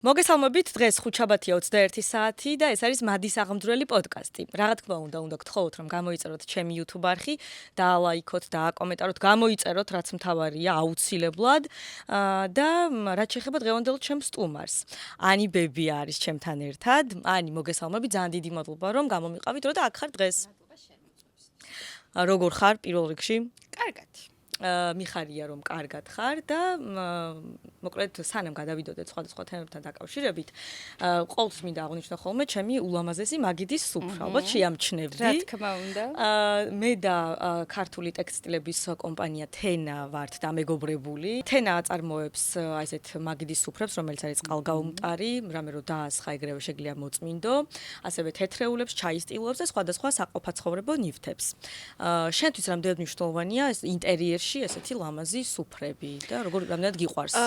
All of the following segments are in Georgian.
მოგესალმებით, დღეს ხუთშაბათია 21 საათი და ეს არის მადის აღმძვრელი პოდკასტი. რა თქმა უნდა გთხოვთ რომ გამოიწეროთ ჩემი YouTube არხი, დაალაიქოთ, დააკომენტაროთ, გამოიწეროთ, რაც მთავარია აუცილებლად და რაც შეეხება დღევანდელ ჩემს სტუმარს. ანი ბები არის ჩემთან ერთად. ანი, მოგესალმებით, ძალიან დიდი მადლობა რომ გამომიყავით და აქ ხარ დღეს. როგორ ხარ პირველ რიგში? კარგად. მიხარია რომ კარგად ხარ და მოკლედ სანამ გადავიდოდეთ სხვადასხვა თემებთან დაკავშირებით, ყოველთვის მინდა აღვნიშნო ხოლმე ჩემი ულამაზესი მაგიდის სუფრა. ალბათ შეამჩნევდი. რა თქმა უნდა. მე და ქართული ტექსტილების კომპანია თენა ვართ დამეგობრებული. თენა აწარმოებს ესეთ მაგიდის სუფრებს, რომელიც არის წყალგაუმტარი, რამე რომ დაასხა ეგრევე შეგიძლია მოწმინდო, ასევე თეთრეულებს, ჩაის ტილოებს და სხვადასხვა საყოფაცხოვრებო ნივთებს. შენთვის რამდენად მნიშვნელოვანია ეს ინტერიერში ესეთი ლამაზი სუფრები და რამდენად გიყვარს?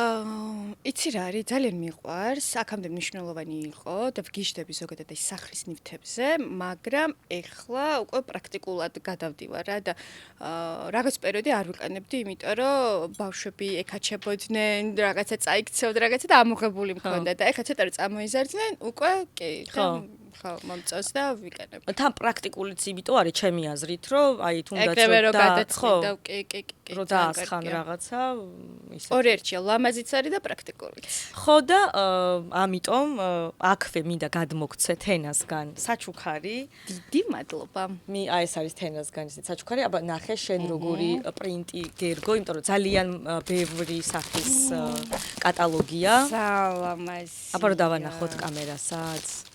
იცი რა არის, ძალიან მიყვარს. აქამდე მნიშვნელოვანი იყო და ვგიშდები ზოგადად ეს სახლის ნივთებზე, მაგრამ ეხლა უკვე პრაქტიკულად გადავდივარ რა და რაღაც პერიოდი არ ვიყენებდი, იმიტომ რომ ბავშვები ეკაჩებოდნენ, რაღაცა წაიქცევდა, რაღაცა და ამოღებული მქონდა და ეხლა ცოტა რომ წამოიზარდნენ, უკვე კი. ხო, მომწონს და ვიყენებ. თან პრაქტიკულიც იმიტომ არის ჩემი აზრით, რომ აი თუნდაც ეგრევე რომ გადაწყდა, კი. რომ დაასხან რაღაცა, ისე. ორი ერთია, ლამაზიც არის და პრაქტიკულიც. ხო და ამიტომ აქვე მინდა გადმოგცე თენასგან საჩუქარი. დიდი მადლობა. აი ეს არის თენასგან ისე საჩუქარი, აბა ნახე შენ როგორი პრინტი გერგო, იმიტომ რომ ძალიან ბევრი სახის კატალოგია. სალამაზი. აბა რომ დავანახოთ კამერასაც.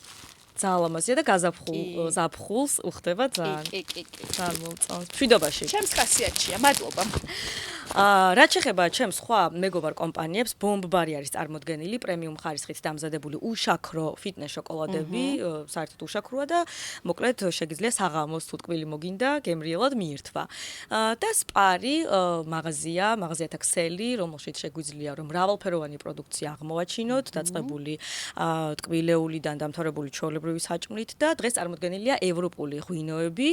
ძალიან ლამაზია და გაზაფხულს უხდება ძალიან. კი. ძალიან მომწონს. მშვიდობაში. ჩემს ხასიათშია, მადლობა. რაც შეეხება ჩემს სხვა მეგობარ კომპანიებს, ბომბარი არის წარმოდგენილი პრემიუმ ხარისხით დამზადებული უშაქრო ფიტნეს შოკოლადები, საერთოდ უშაქროა და მოკლედ შეგიძლია საღამოს თუ ტკბილი მოგინდა, გემრიელად მიირთვა. და სპარი მაღაზიათა ქსელი, რომელშიც შეგვიძლია რომ მრავალფეროვანი პროდუქცია აღმოვაჩინოთ, დაწყებული ტკბილეულიდან დამთავრებული ჩვეულებრივი საჭმლით და დღეს წარმოდგენილია ევროპული ღვინოები,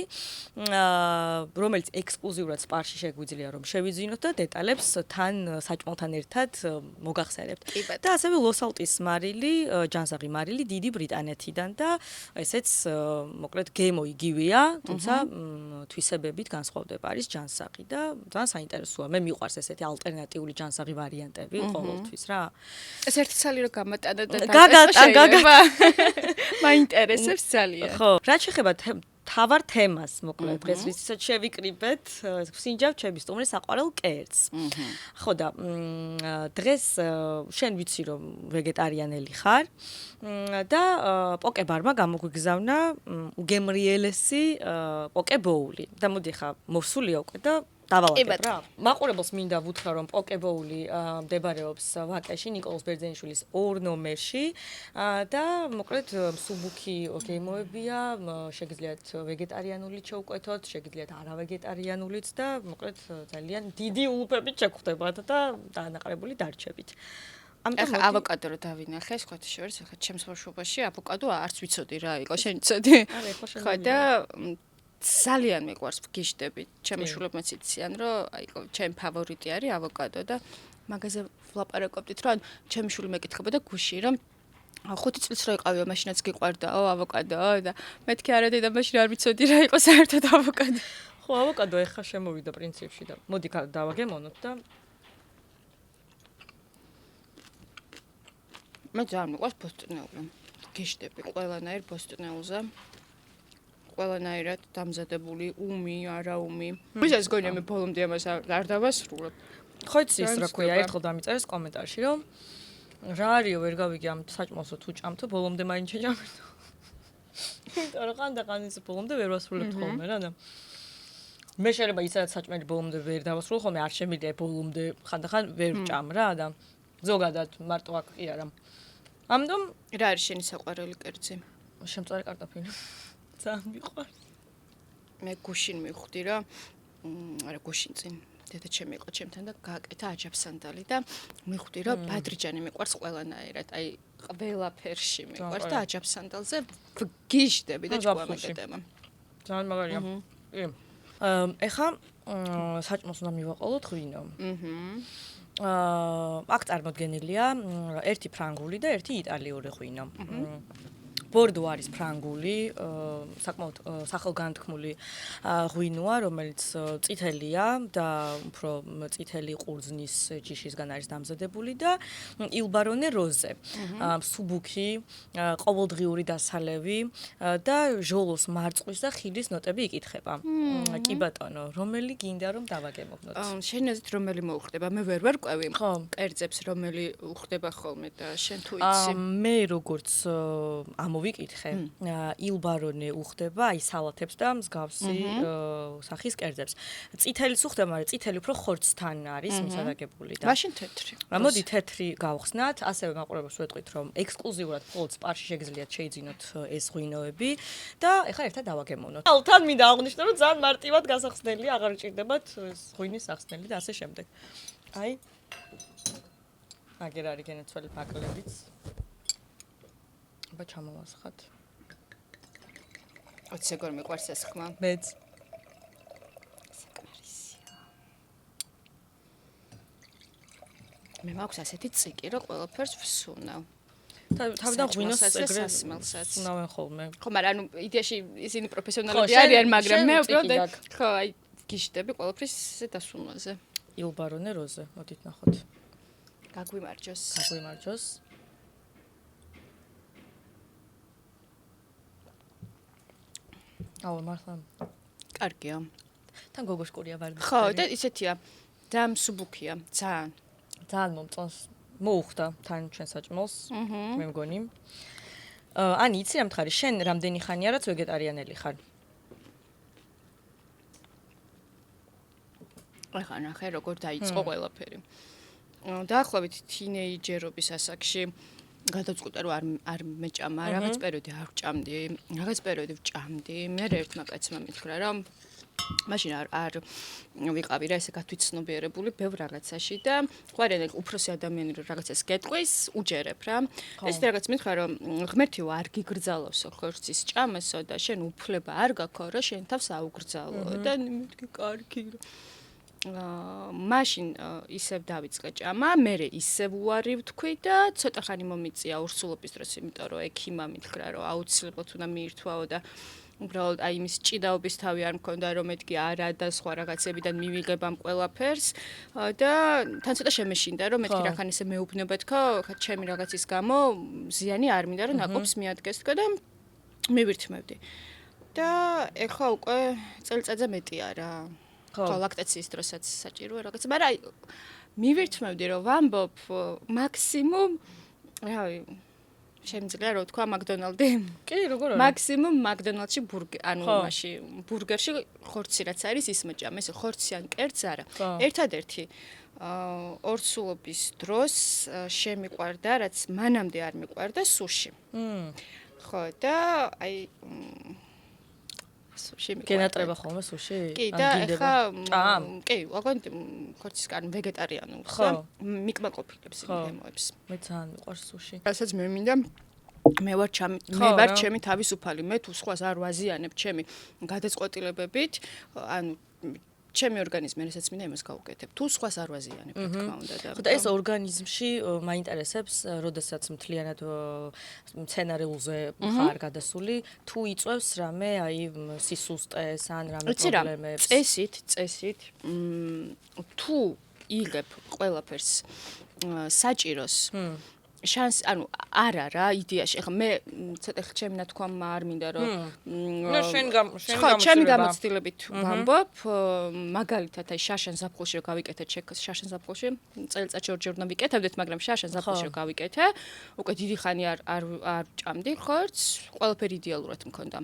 რომელიც ექსკლუზიურად სპარში შეგვიძლია რომ შევიძინოთ და დეტალებს თან საჭმელთან ერთად მოგახსენებთ. და ასევე ლოსალტის მარილი, ჯანსაღი მარილი დიდი ბრიტანეთიდან და ესეც მოკლედ გემო იგივეა, თუმცა თვისებებით განსხვავდება, არის ჯანსაღი და ძალიან საინტერესოა. მე მიყვარს ესეთი ალტერნატიული ჯანსაღი ვარიანტები ყოველთვის რა. ეს ერთი ცალი რომ გამატანა და გაგატა. მაინტერესებს ძალიან. ხო, რაც შეეხება თავარ თემას, მოკლედ დღეს ვისაც შევიკრიბეთ, ვსინჯავ ჩემი სტუმრის საყვარელ კერძს. ხო და დღეს შენ ვიცი რომ ვეგეტარიანელი ხარ და პოკებარმა გამოგვიგზავნა უგემრიელესი პოკებოული. და მოდი ხა მოვსულია უკვე და დავალაგებ რა. მაყურებელს მინდა ვუთხრა რომ პოკებოული მდებარეობს ვაკეში ნიკოლოზ ბერძენიშვილის 2 ნომერში და მოკლედ მსუბუქი გემოებია, შეგიძლიათ ვეგეტარიანულიც შევკვეთოთ, შეგიძლიათ არავეგეტარიანულიც და მოკლედ ძალიან დიდი ულუფებით შეგხვდებათ და დაანაყრებული დარჩებით. ახლა ავოკადო რო დავინახე, სხვათა შორის, ახლა ჩემს ბავშვობაში ავოკადო არც ვიცოდი რა იყო, შენ იცოდი? ხო და ძალიან მიყვარს ვგიშდები. ჩემი შვილებმაც იციან, რომ აი ჩემი ფავორიტი არის ავოკადო და მაგაზე ვლაპარაკობდით, რომ ჩემი შვილი მეკითხებოდა გუში, რომ 5 წელს რო იყავიო, მაშინაც გიყვარდაო ავოკადო და მეთქი არა დედა, მაშინ არ ვიცოდი რა იყო საერთოდ ავოკადო. ხო, ავოკადო ეხა შემოვიდა პრინციპში და მოდი დავაგემონოთ და მე ძალიან მიყვარს ბოსტნეული. გიშდები ყველანაირ ბოსტნეულზე. ყველანაირად დამზადებული უმი, არაუმი. ვისაც გონია მე ბოლომდე ამას არ დავასრულებ. ხო იცი ის რა ქვია, ერთხელ დამიწერეს კომენტარში რომ რა არისო ვერ გავიგე ამ საჭმელსო თუ ჭამთო, ბოლომდე მაინც შეჭამეთო. იმიტომ რომ ხანდახან ის ბოლომდე ვერ ვასრულებთ ხოლმე რა და მე შეიძლება ისედაც საჭმელი ბოლომდე ვერ დავასრულო ხოლმე, არ შემიძლია ბოლომდე ხანდახან ვერ ვჭამ რა და ზოგადად მარტო აქ კი არა. ამიტომ რა არის შენი საყვარელი კერძი? შემწარე კარტოფილი. ძალიან მიყვარს. მე გუშინ მივხვდი რა, არა გუშინ წინ დედა ჩემი იყო ჩემთან და გააკეთა აჯაფსანდალი და მივხვდი რომ ბადრიჯანი მიყვარს ყველანაირად, აი ყველაფერში მიყვარს და აჯაფსანდალზე ვგიშდები და ჭკვამეკეტება. ძალიან მაგარია. კი. ეხა საჭმელს უნდა მივაყოლოთ ღვინო. აქ წარმოდგენილია ერთი ფრანგული და ერთი იტალიური ღვინო. ბორდო არის ფრანგული, საკმაოდ სახელგანთქმული ღვინოა, რომელიც წითელია და უფრო წითელი ყურძნის ჯიშისგან არის დამზადებული და ილბარონე როზე. სუბუქი, ყოველდღიური დასალევი და ჟოლოს მარწყვის და ხილის ნოტები იკითხება. კი ბატონო, რომელი გინდა რომ დავაგემოვნოთ? შენ აზრით რომელი მოუხდება? მე ვერ ყვევი. კერძებს რომელი უხდება ხოლმე და შენ თუ იცი? მე როგორც ვიკითხე. ილბარონე უხდება აი სალათებს და მსგავსი სახის კერძებს. წითელის უხდება, მაგრამ წითელი უფრო ხორცთან არის მისადაგებული და. მაშინ თეთრი. მოდი თეთრი გავხსნათ, ასევე მაყურებელს ვეტყვით, რომ ექსკლუზიურად მხოლოდ სპარში შეგიძლიათ შეიძინოთ ეს ღვინოები და ეხლა ერთად დავაგემოვნოთ. თან მინდა აღვნიშნო, რომ ძალიან მარტივად გასახსნელია, აღარ ჭირდებათ ეს ღვინის სახსნელი და ასე შემდეგ. აი აგერ არის გენაცვალი ფაკლებიც. აბა ჩამოვასხათ. ოც ეგ რომ მიყვარს ეს ხმა. მეც. საკმარისია. მე მაქვს ასეთი ციკი, რომ ყველაფერს ვსუნავ. თავიდან ღვინოს ეგრე სასმელსაც. სუნავენ ხოლმე. ხო, მაგრამ ანუ იდეაში ისინი პროფესიონალები არიან, მაგრამ მე უბრალოდ ხო, აი გიშდები ყველაფრის ესე დასუნვაზე. ილბარონე როზე, მოდით ნახოთ. გაგვიმარჯოს. გაგვიმარჯოს. აუ მართლა კარგია. თან გოგოშკურია ვარ. ხო, და ისეთია. ძალიან სუბუქია, ძალიან. ძალიან მომწონს. მოუხდა თან ჩვენ საჭმელს. მე მგონი. ანი, იცი რა მითხარი, შენ რამდენი ხანია რაც ვეგეტარიანელი ხარ? ახლა ნახე როგორ დაიწყო ყველაფერი. დაახლოებით თინეიჯერობის ასაკში გადავწყვიტე რომ არ მეჭამა, რაღაც პერიოდი არ ვჭამდი, რაღაც პერიოდი ვჭამდი. მე ერთმა კაცმა მითხრა რომ მაშინ არ ვიყავი რა ესე გათვითცნობიერებული ბევრ რაღაცაში და ყვარენ უფროსი ადამიანი რომ რაღაცას გეტყვის, უჯერებ რა. ეს რაღაც მითხრა რომ ღმერთიო არ გიგრძალავსო ხორცის ჭამასო და შენ უფლება არ გაქვს რომ შენ თავს აუგრძალო და მეთქი კარგი რა. მაშინ ისევ დავიწყე ჭამა, მე ისევ უარი ვთქვი და ცოტა ხანი მომიწია ურსულობის დროს, იმიტომ რომ ექიმა მითხრა რომ აუცილებლად უნდა მიირთვაო და უბრალოდ აი იმის ჭიდაობის თავი არ მქონდა რომ მეთქი არა და სხვა რაღაცებიდან მივიღებ ამ ყველაფერს და თან ცოტა შემეშინდა რომ მეთქი რახან ესე მეუბნება თქო, ხა ჩემი რაღაცის გამო ზიანი არ მინდა რომ ნაკობს მიადგეს თქო და მივირთმევდი. და ეხლა უკვე წელიწადზე მეტია რა. ხო, ლაქტაციის დროსაც საჭიროა რაღაც, მაგრამ აი მივირთმევდი რომ ვამბობ მაქსიმუმ რავი შემიძლია რა თქვა მაკდონალდი. კი, როგორ არის? მაქსიმუმ მაკდონალდში ანუ მაში ბურგერში ხორცი რაც არის ის მეჭამ, ეს ხორციან კერძს არა. ერთადერთი ორსულობის დროს შემიყვარდა, რაც მანამდე არ მიყვარდა სუში. ხო, და აი სუში გენატრება ხოლმე სუში? კი, და ეხა კი, ოღონდ ხორცისგან ვეგეტარიანულს და მიკმაყოფილებს იმემოებს. მე ძალიან მიყვარს სუში. რასაც მე მინდა მე ვარ ჩემი თავისუფალი, მე თუ სხვას არ ვაზიანებ ჩემი გადაწყვეტილებებით, ანუ ჩემი ორგანიზმი რასაც მინდა იმას გავუკეთებ. თუ სხვას არ ვაზიანებ, რა თქმა უნდა და. ხო და ეს ორგანიზმში მაინტერესებს, როდესაც მთლიანად მცენარეულზე ხარ გადასული, თუ იწევს რამე, აი სისუსტეს ან რამე პრობლემებს. წესით, თუ იღებ ყველაფერს საჭიროს შანს, ანუ არა რა, იდეაში. ეხლა მე ცოტა ჩემი ნათქვამა არ მინდა რომ ჩემი გამოცდილებით ვამბობ, მაგალითად აი შაშან ზაფხულში რომ გავიკეთე ჩეკს შაშან ზაფხულში, წელიწადში ორჯერ უნდა ვიკეთებდეთ, მაგრამ შაშან ზაფხულში რომ გავიკეთე, უკვე დიდი ხანი არ ჭამდი ხორცს, ყველაფერი იდეალურად მქონდა.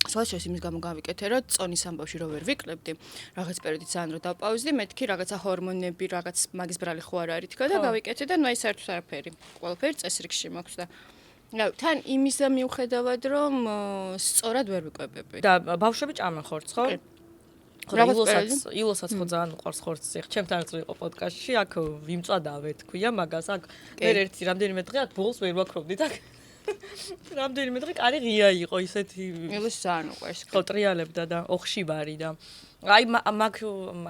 სხვაშორის იმის გამო გავიკეთე, რომ წონის ამბავში რო ვერ ვიკლებდი, რაღაც პერიოდი ძალიან რო დავპაუზდი, მეთქი რაღაცა ჰორმონები, რაღაც მაგის ბრალი ხო არ არის თქო და გავიკეთე და ნუ აი საერთოდ არაფერი. ყველაფერი წესრიგში მაქვს და თან იმისა მიუხედავად, რომ სწორად ვერ ვიკვებები. და ბავშვები ჭამენ ხორცს, ხო? ილოსაც ხო ძალიან უყვარს ხორცი. ჩემთან ერთად იყო პოდკასტში, აქ ვიმწვადავე, თქვია მაგას, აქ მე ერთი რამდენიმე დღე აქ ბოლოს ვერ ვაქრობდით აქ. რამდენიმე დღე კარი ღია იყო ისეთი მილოს ძალიან უყვარს. ხო ტრიალებდა და ოხშიბარი და აი მაგ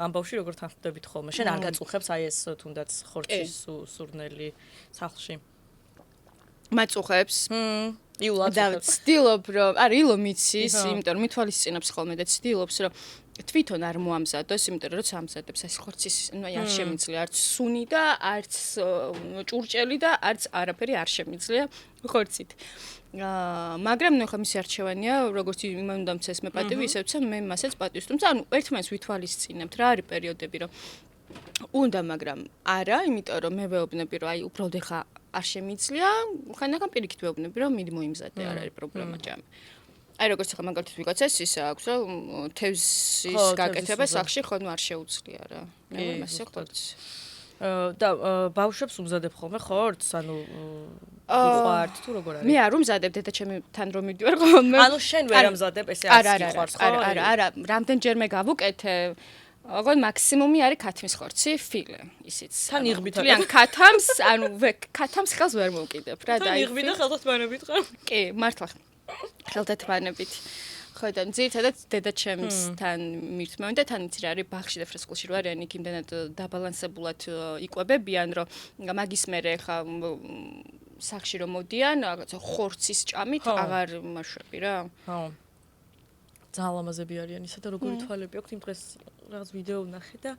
ამბავში როგორ თანხმდებით ხოლმე? შენ არ გაწუხებს აი ეს თუნდაც ხორცის სურნელი სახლში? მაწუხებს. იულად და ვცდილობ რომ არა ილო მიცის, იმიტომ რომ მithვალისწინებს ხოლმე და ვცდილობს რომ თვითონ არ მოამზადოს, იმიტომ რომ როცა ამზადებს ეს ხორცის, ნუ არ შემიძლია არც სუნი და არც ჭურჭელი და არც არაფერი არ შემიძლია ხორცით. მაგრამ ნუ ხა მისი არჩევანია, როგორც იმან უნდა მცეს მე პატივი, ისევ მე მასაც პატივს თუმცა ანუ ერთმანეთს ვითვალისწინებთ რა არის პერიოდები რომ უნდა, მაგრამ არა, იმიტომ რომ მე ვეუბნები რომ აი უბრალოდ ხა არ შემიძლია, ხანდახან პირიქით ვეუბნები რომ მიდი მოიმზადე, არ არის პრობლემა ჭამე. აი როგორც ხა მაგალითად ვიღაცას ის აქვს რომ თევზის გაკეთება სახში ხოლმე არ შეუძლია რა. მე მასე ხორცს. და ბავშვებს უმზადებ ხოლმე ხორცს, ანუ უყვართ თუ როგორ არის? მე არ უმზადებ, დედაჩემთან რომ მიდივარ ხოლმე. ანუ შენ ვერ ამზადებ, ესე არ გიყვარს ხო? არა, რამდენჯერმე გავუკეთე. ოღონდ მაქსიმუმი არის ქათმის ხორცი, ფილე, ისიც. თან იღბით ან ქათამს, ანუ ქათამს ხელს ვერ მოვკიდებ რა და აი. თან იღბით და ხელთათმანებით ხარ? კი, მართლა. ხელთათმანებით. ხო და ძირითადად დედაჩემსთან მირთმევენ და თან იცი რა არის ბაღში და ფრესკულში რო არიან იქ იმდანად დაბალანსებულად იკვებებიან რომ მაგის მერე ხა სახში რომ მოდიან რაღაცა ხორცის ჭამით აღარ მაშვები რა. ხო. ძალიან ლამაზები არიან ისა და როგორი თვალები აქვს იმ დღეს რაღაც ვიდეო ვნახე და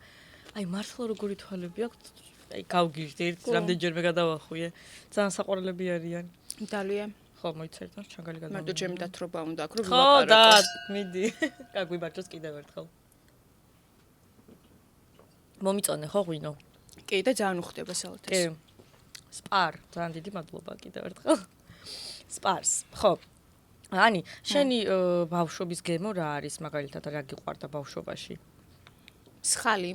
აი მართლა როგორი თვალები აქვს აი გავგიჟდით რამდენჯერმე გადავახვიე ძალიან საყვარლები არიან. დალია ხო მოიცერდა ჩანგალი გადავახვიე. მარტო ჩემი დათრობა უნდა აქ რომ ვილაპარაკო. ხო და მიდი. გაგვიბარჭოს კიდევ ერთხელ. მომიწონე ხო ღვინო? კი და ძალიან უხდება სალათას. კი. სპარ, ძალიან დიდი მადლობა კიდევ ერთხელ. სპარს. ხო. ანი, შენი ბავშვობის გემო რა არის მაგალითად რა გიყვარდა ბავშვობაში? სხალი.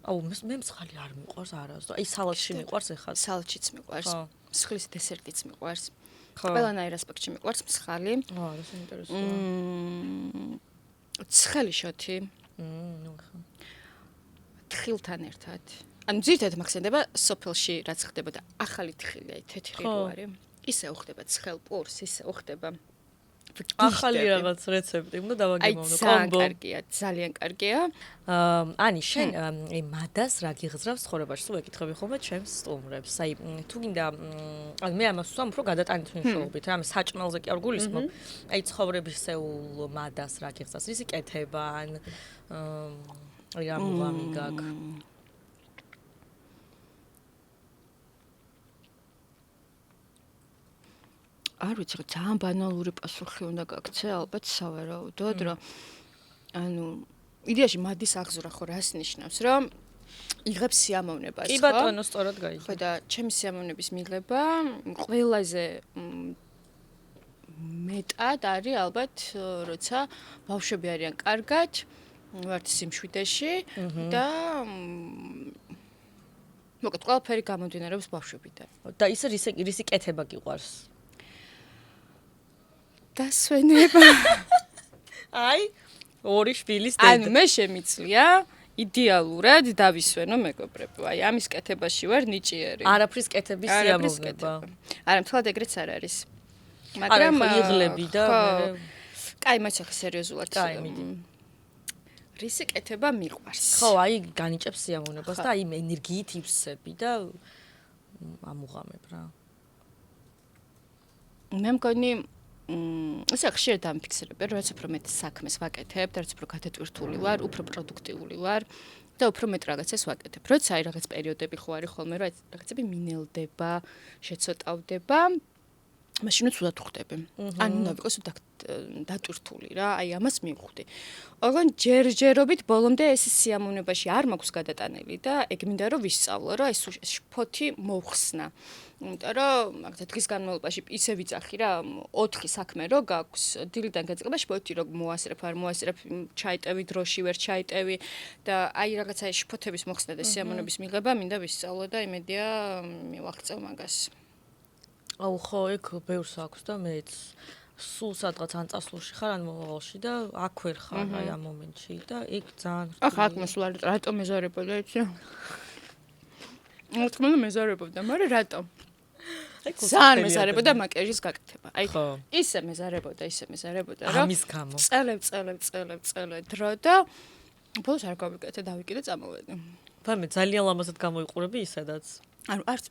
აუ მე მსხალი არ მიყვარს არასდროს. აი სალატში მიყვარს ეხლა. სალატშიც მიყვარს. მსხლის დესერტიც მიყვარს. ხო. ყველანაირ ასპექტში მიყვარს მსხალი. აა, რა საინტერესოა. ცხელი შოთი. ნუ ხო. თხილთან ერთად. ანუ ძირითადად მახსენდება სოფელში რაც ხდება და ახალი თხილი აი თეთრი რო არის. ისე უხდება ცხელ პურს, ისე უხდება ახალი რაღაც რეცეპტი უნდა დავაგემოვნო კომბო. ძალიან კარგია. ანი, შენ აი მადას რა გიღძრავს ცხოვრებაში? სულ ეკითხები ხოლმე ჩემს სტუმრებს. აი თუ გინდა ანუ მე ამას ვსვამ უფრო გადატანით მნიშვნელობით, რა, საჭმელზე კი არ გულისხმობ. აი ცხოვრებისეულ მადას რა გიღძრავს? ისი კეთება ან აი რა მუღამი გაქვს? არ ვიცი, ძალიან ბანალური პასუხი უნდა გაქცე, ალბათ სავარაუდოდ, რომ ანუ იდეაში მადის აღზრა ხო რას ნიშნავს, რომ იღებს სიამოვნებას, ხო? კი ბატონო, სწორად გაიგე. ხო და ჩემი სიამოვნების მიღება ყველაზე მეტად არის ალბათ, როცა ბავშვები არიან კარგად, ვართ სიმშვიდეში და მოკეთ ყველაფერი გამომდინარეობს ბავშვებიდან. და ის რისი კეთება გიყვარს? დასვენება. აი, ორი შვილის დედა. ანუ მე შემიძლია იდეალურად დავისვენო მეგობრებო. აი, ამის კეთებაში ვარ ნიჭიერი. არაფრის კეთების სიამოვნება. არა, მთლად ეგრეც არ არის. მაგრამ იღლები და მე კაი, მაინც ახლა სერიოზულად. კაი, მიდი. რისი კეთება მიყვარს? ხო, აი, განიჭებს სიამოვნებას და აი ენერგიით ივსები და ამუღამებ რა. მე მგონი ესე ხშირად დამფიქსირებ, რომ რაც უფრო მეტ საქმეს ვაკეთებ, და რაც უფრო გადატვირთული ვარ, უფრო პროდუქტიული ვარ და უფრო მეტ რაღაცას ვაკეთებ. როცა აი რაღაც პერიოდები ხო არის ხოლმე, რომ რაღაცები მინელდება, შეცოტავდება, მაშინ უცუდად ვხდები. ან უნდა ვიყოს დატვირთული რა, აი ამას მივხვდი. ოღონდ ჯერჯერობით ბოლომდე ეს სიამოვნებაში არ მაქვს გადატანილი და ეგ მინდა რომ ვისწავლო, რომ ეს შფოთი მოვხსნა. იმიტომ რომ მაგათ დღის განმავლობაში ისე ვიძახი რა 4 საქმე რო გაქვს დილიდან გაწყება შფოთი რო მოასწრებ არ მოასწრებ ჩაიტევი დროში ვერ ჩაიტევი და აი რაღაცა შფოთების მოხსნა და სიამოვნების მიღება მინდა ვისწავლო და იმედია მივაღწევ მაგას. აუ ხო, ეგ ბევრს აქვს და მეც სულ სადღაც ან წასვლში ხარ ან მომავალში და აქ ვერ ხარ აი ამ მომენტში და ეგ ძალიან ახლა აქ მოსვლა რატომ მეზარებოდა იცი? რა თქმა უნდა მეზარებობდა, მაგრამ რატომ? ძალიან მეზარებოდა მაკიაჟის გაკეთება. აი ისე მეზარებოდა, რომ ამის გამო. წელებ დრო და ბოლოს არ გავიკეთე, დავიკიდე წამოვედი. მე ძალიან ლამაზად გამოიყურები ისედაც. ანუ არც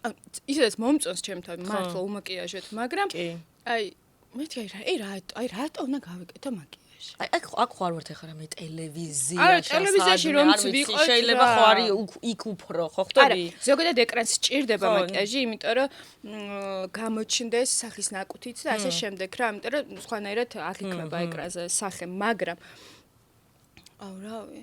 ისედაც მომწონს ჩემ თავი მართლა უმაკიაჟეთ, მაგრამ აი მეთქი აი რატო უნდა გავიკეთო მაკიაჟი? აქ ხარ ვარ ეხლა მე ტელევიზიაში ტელევიზიაში რომც ვიყოთ შეიძლება ხო არის იქ უფრო ხო ხვდები? არა ზოგადად ეკრანს სჭირდება მაკიაჟი, იმიტომ რომ გამოჩნდეს სახის ნაკუთიც და ასე შემდეგ რა, იმიტომ რომ სხვანაირად აღიქმება ეკრანზე სახე, მაგრამ აუ რავი.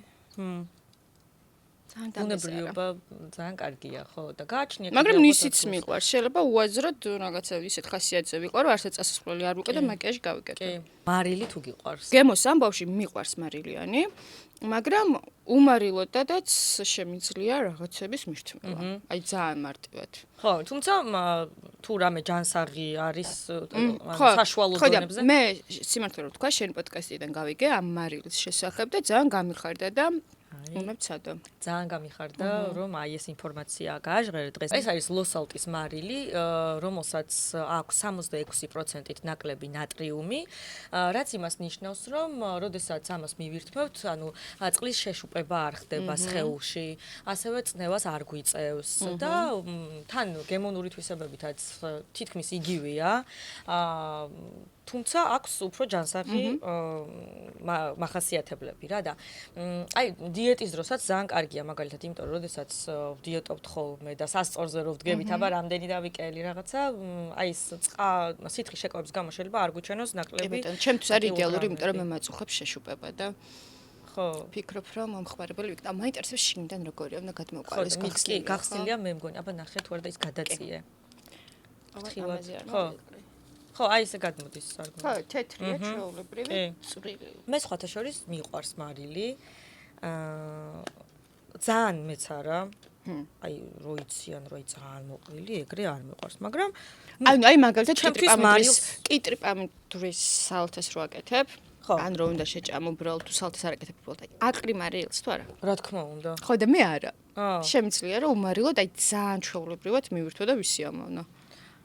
უნებრიობა ძალიან კარგია ხო და გააჩნია მაგრამ ისიც მიყვარს შეიძლება უაზროდ რაღაცა ისეთ ხასიათზე ვიყო რომ არც წასასვლელი არ ვიყო და მაკიაჟი გავიკეთე. მარილი თუ გიყვარს? გემოს ამბავში მიყვარს მარილიანი, მაგრამ უმარილოდაც შემიძლია რაღაცების მირთმევა. აი ძალიან მარტივად. ხო, თუმცა თუ რამე ჯანსაღი არის საშუალო ზონებზე. მე სიმართლე რომ ვთქვა, შენ პოდკასტიდან გავიგე ამ მარილის შესახებ და ძალიან გამიხარდა და უმეცადო. ძალიან გამიხარდა, რომ აი ეს ინფორმაცია გააჟღერე დღეს. ეს არის ლოსალტის მარილი, რომელსაც აქვს 66%-ით ნაკლები ნატრიუმი, რაც იმას ნიშნავს, რომ როდესაც ამას მივირთმევთ, ანუ წყლის შეშუპება არ ხდება სხეულში, ასევე წნევას არ გვიწევს და თან გემონური თვისებებითაც თითქმის იგივეა. თუმცა აქვს უფრო ჯანსაღი მახასიათებლები რა და აი დიეტის დროსაც ძალიან კარგია მაგალითად იმიტომ რომ როდესაც დიეტობთ ხოლმე და სასწორზე რო ვდგებით აბა რამდენი დავიკელი რაღაცა აი ეს სითხის შეკავების გამო შეიძლება არ გვიჩვენოს ნაკლები. ჩემთვის არის იდეალური იმიტომ რომ მე მაწუხებს შეშუპება და ხო ფიქრობ რომ მომხმარებელი ვიქნა. მაინტერესებს შიგნიდან როგორია უნდა გადმოყალეს გახსნილია მე მგონი აბა ნახე თუ არ და ის გადაწიე. ხო ხო, აი ესე გადმოდის სარგმელი. ხო, თეთრია, ჩვეულებრივი, წვრილი. მე სხვათა შორის მიყვარს მარილი. ძალიან მეც არა. აი, როიციან, როი ძალიან მოყრილი, ეგრე არ მიყვარს, მაგრამ აი მაგალითად კიტრიპამიდრის სალთეს რო აკეთებ, ან რო უნდა შეჭამო უბრალოდ თუ სალთეს არ აკეთებ უბრალოდ აი აკრი მარილს თუ არა? რა თქმა უნდა. ხო და მე არა. შემიძლია რომ უმარილოდ აი ძალიან ჩვეულებრივად მივირთო და ვისიამოვნო.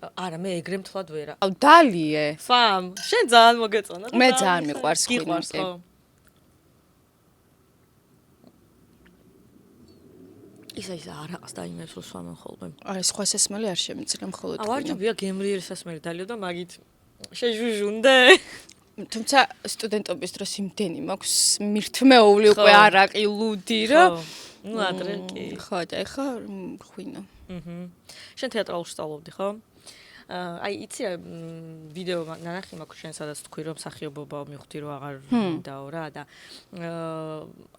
არა, მე ეგრე მთლად ვერა. აუ დალიე. სამ, შენ ძალიან მოგეწონა და მე ძალიან მიყვარს გიყვარს ხო. ისა არაყს დაიმებს რომ სვამენ ხოლმე. არა, სხვა სასმელი არ შემიძლია მხოლოდ. აუ არჯობია გემრიერი სასმელი დალიო და მაგით შეჟუჟუნდე. თუმცა სტუდენტობის დროს იმდენი მაქვს მირთმეული უკვე არაყი ლუდი რომ ნუ ადრე კი. ხო და ეხა ხვინო. შენ თეატრალში სწავლობდი ხო? აი იცი ვიდეო ნანახი მაქვს შენ სადაც თქვი რომ მსახიობობა მივხვდი რომ აღარ მინდაო რა და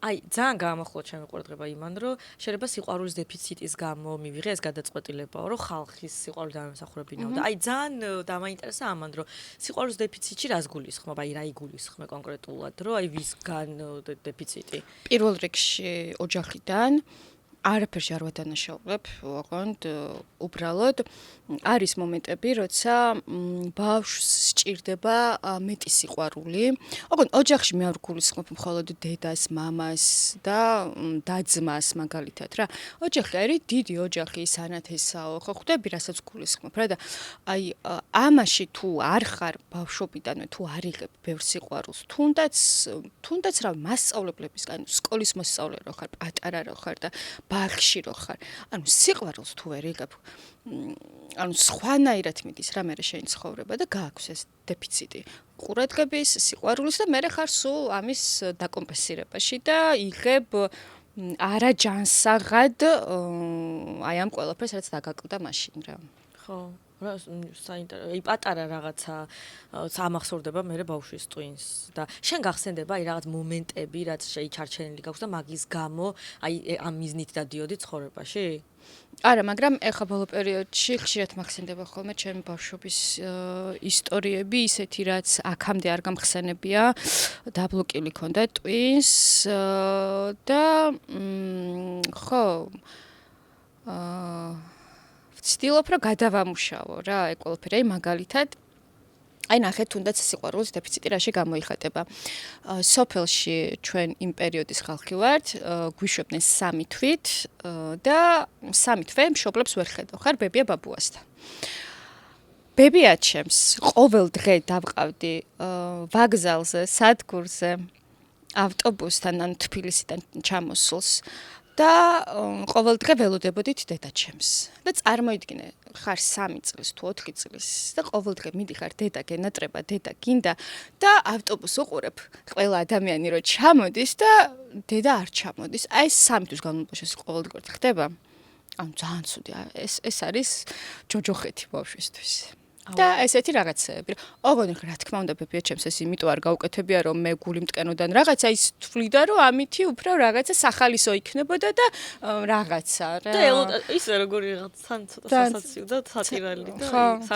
აი ძალიან გაამახვილა ჩემი ყურადღება იმან რომ შეიძლება სიყვარულის დეფიციტის გამო მივიღე ეს გადაწყვეტილებაო რომ ხალხის სიყვარული დამემსახურებინაო და აი ძალიან დამაინტერესა ამან რომ სიყვარულის დეფიციტი რას გულისხმობ აი რა იგულისხმე კონკრეტულად რომ აი ვისგან დეფიციტი პირველ რიგში ოჯახიდან არაფერში არ ვადანაშაულებ, ოღონდ უბრალოდ არის მომენტები, როცა ბავშვს სჭირდება მეტი სიყვარული. ოღონდ ოჯახში მე არ გულისხმობ მხოლოდ დედას, მამას და და-ძმას მაგალითად რა. ოჯახი არის დიდი ოჯახი, სანათესაო, ხო ხვდები, რასაც გულისხმობ რა და აი ამაში თუ არ ხარ ბავშვობიდანვე, თუ არ იღებ ბევრ სიყვარულს, თუნდაც რა მასწავლებლებისგან, სკოლის მოსწავლე რო ხარ, პატარა რო ხარ და ბაღში რო ხარ. ანუ სიყვარულს თუ ვერ იღებ, ანუ სხვანაირად მიდის რა მე შენი ცხოვრება და გააქვს ეს დეფიციტი. ყურადღების, სიყვარულის და მე ხარ სულ ამის დაკომპენსირებაში და იღებ არაჯანსაღად აი ამ ყველაფერს რაც დაგაკლდა მაშინ რა. ხო. რა საინტერესო, აი პატარა რაღაცა ამახსოვრდება მე ბავშვის ტვინს და შენ გახსენდება აი რაღაც მომენტები, რაც შეიჩარჩენილი გაქვს და მაგის გამო აი ამ მიზნით დადიოდი ცხოვრებაში? არა, მაგრამ ეხა ბოლო პერიოდში ხშირად მახსენდება ხოლმე ჩემი ბავშვობის ისტორიები, ისეთი რაც აქამდე არ გამხსენებია, დაბლოკილი ქონდა ტვინს და ხო ვცდილობ რომ გადავამუშავო რა ეგ ყველაფერი აი მაგალითად აი ნახეთ თუნდაც სიყვარულის დეფიციტი რაში გამოიხატება სოფელში ჩვენ იმ პერიოდის ხალხი ვართ გვიშვებდნენ 3 თვით და 3 თვე მშობლებს ვერ ხედავ ხარ ბებია ბაბუასთან ბებიაჩემს ყოველ დღე დავყავდი ვაგზალზე, სადგურზე, ავტობუსთან ან თბილისიდან ჩამოსულს და ყოველ დღე ველოდებოდით დედაჩემს. და წარმოიდგინე, ხარ 3 წლის თუ 4 წლის და ყოველ დღე მიდიხარ დედა გენატრება, დედა გინდა და ავტობუსს უყურებ ყველა ადამიანი რო ჩამოდის და დედა არ ჩამოდის. აი 3 თვის განმავლობაში ყოველდღურად ხდება. ანუ ძალიან ცუდი. ეს არის ჯოჯოხეთი ბავშვისთვის. და ესეთი რაღაცეები. ოღონდ რა თქმა უნდა ბებიაჩემს ეს იმიტომ არ გაუკეთებია რომ მე გული მტკენოდან რაღაცა ის თვლიდა რომ ამითი უფრო რაღაცა სახალისო იქნებოდა და რაღაცა რა. და ისე როგორი რაღაც თან ცოტა სასაცილო და სატირალი და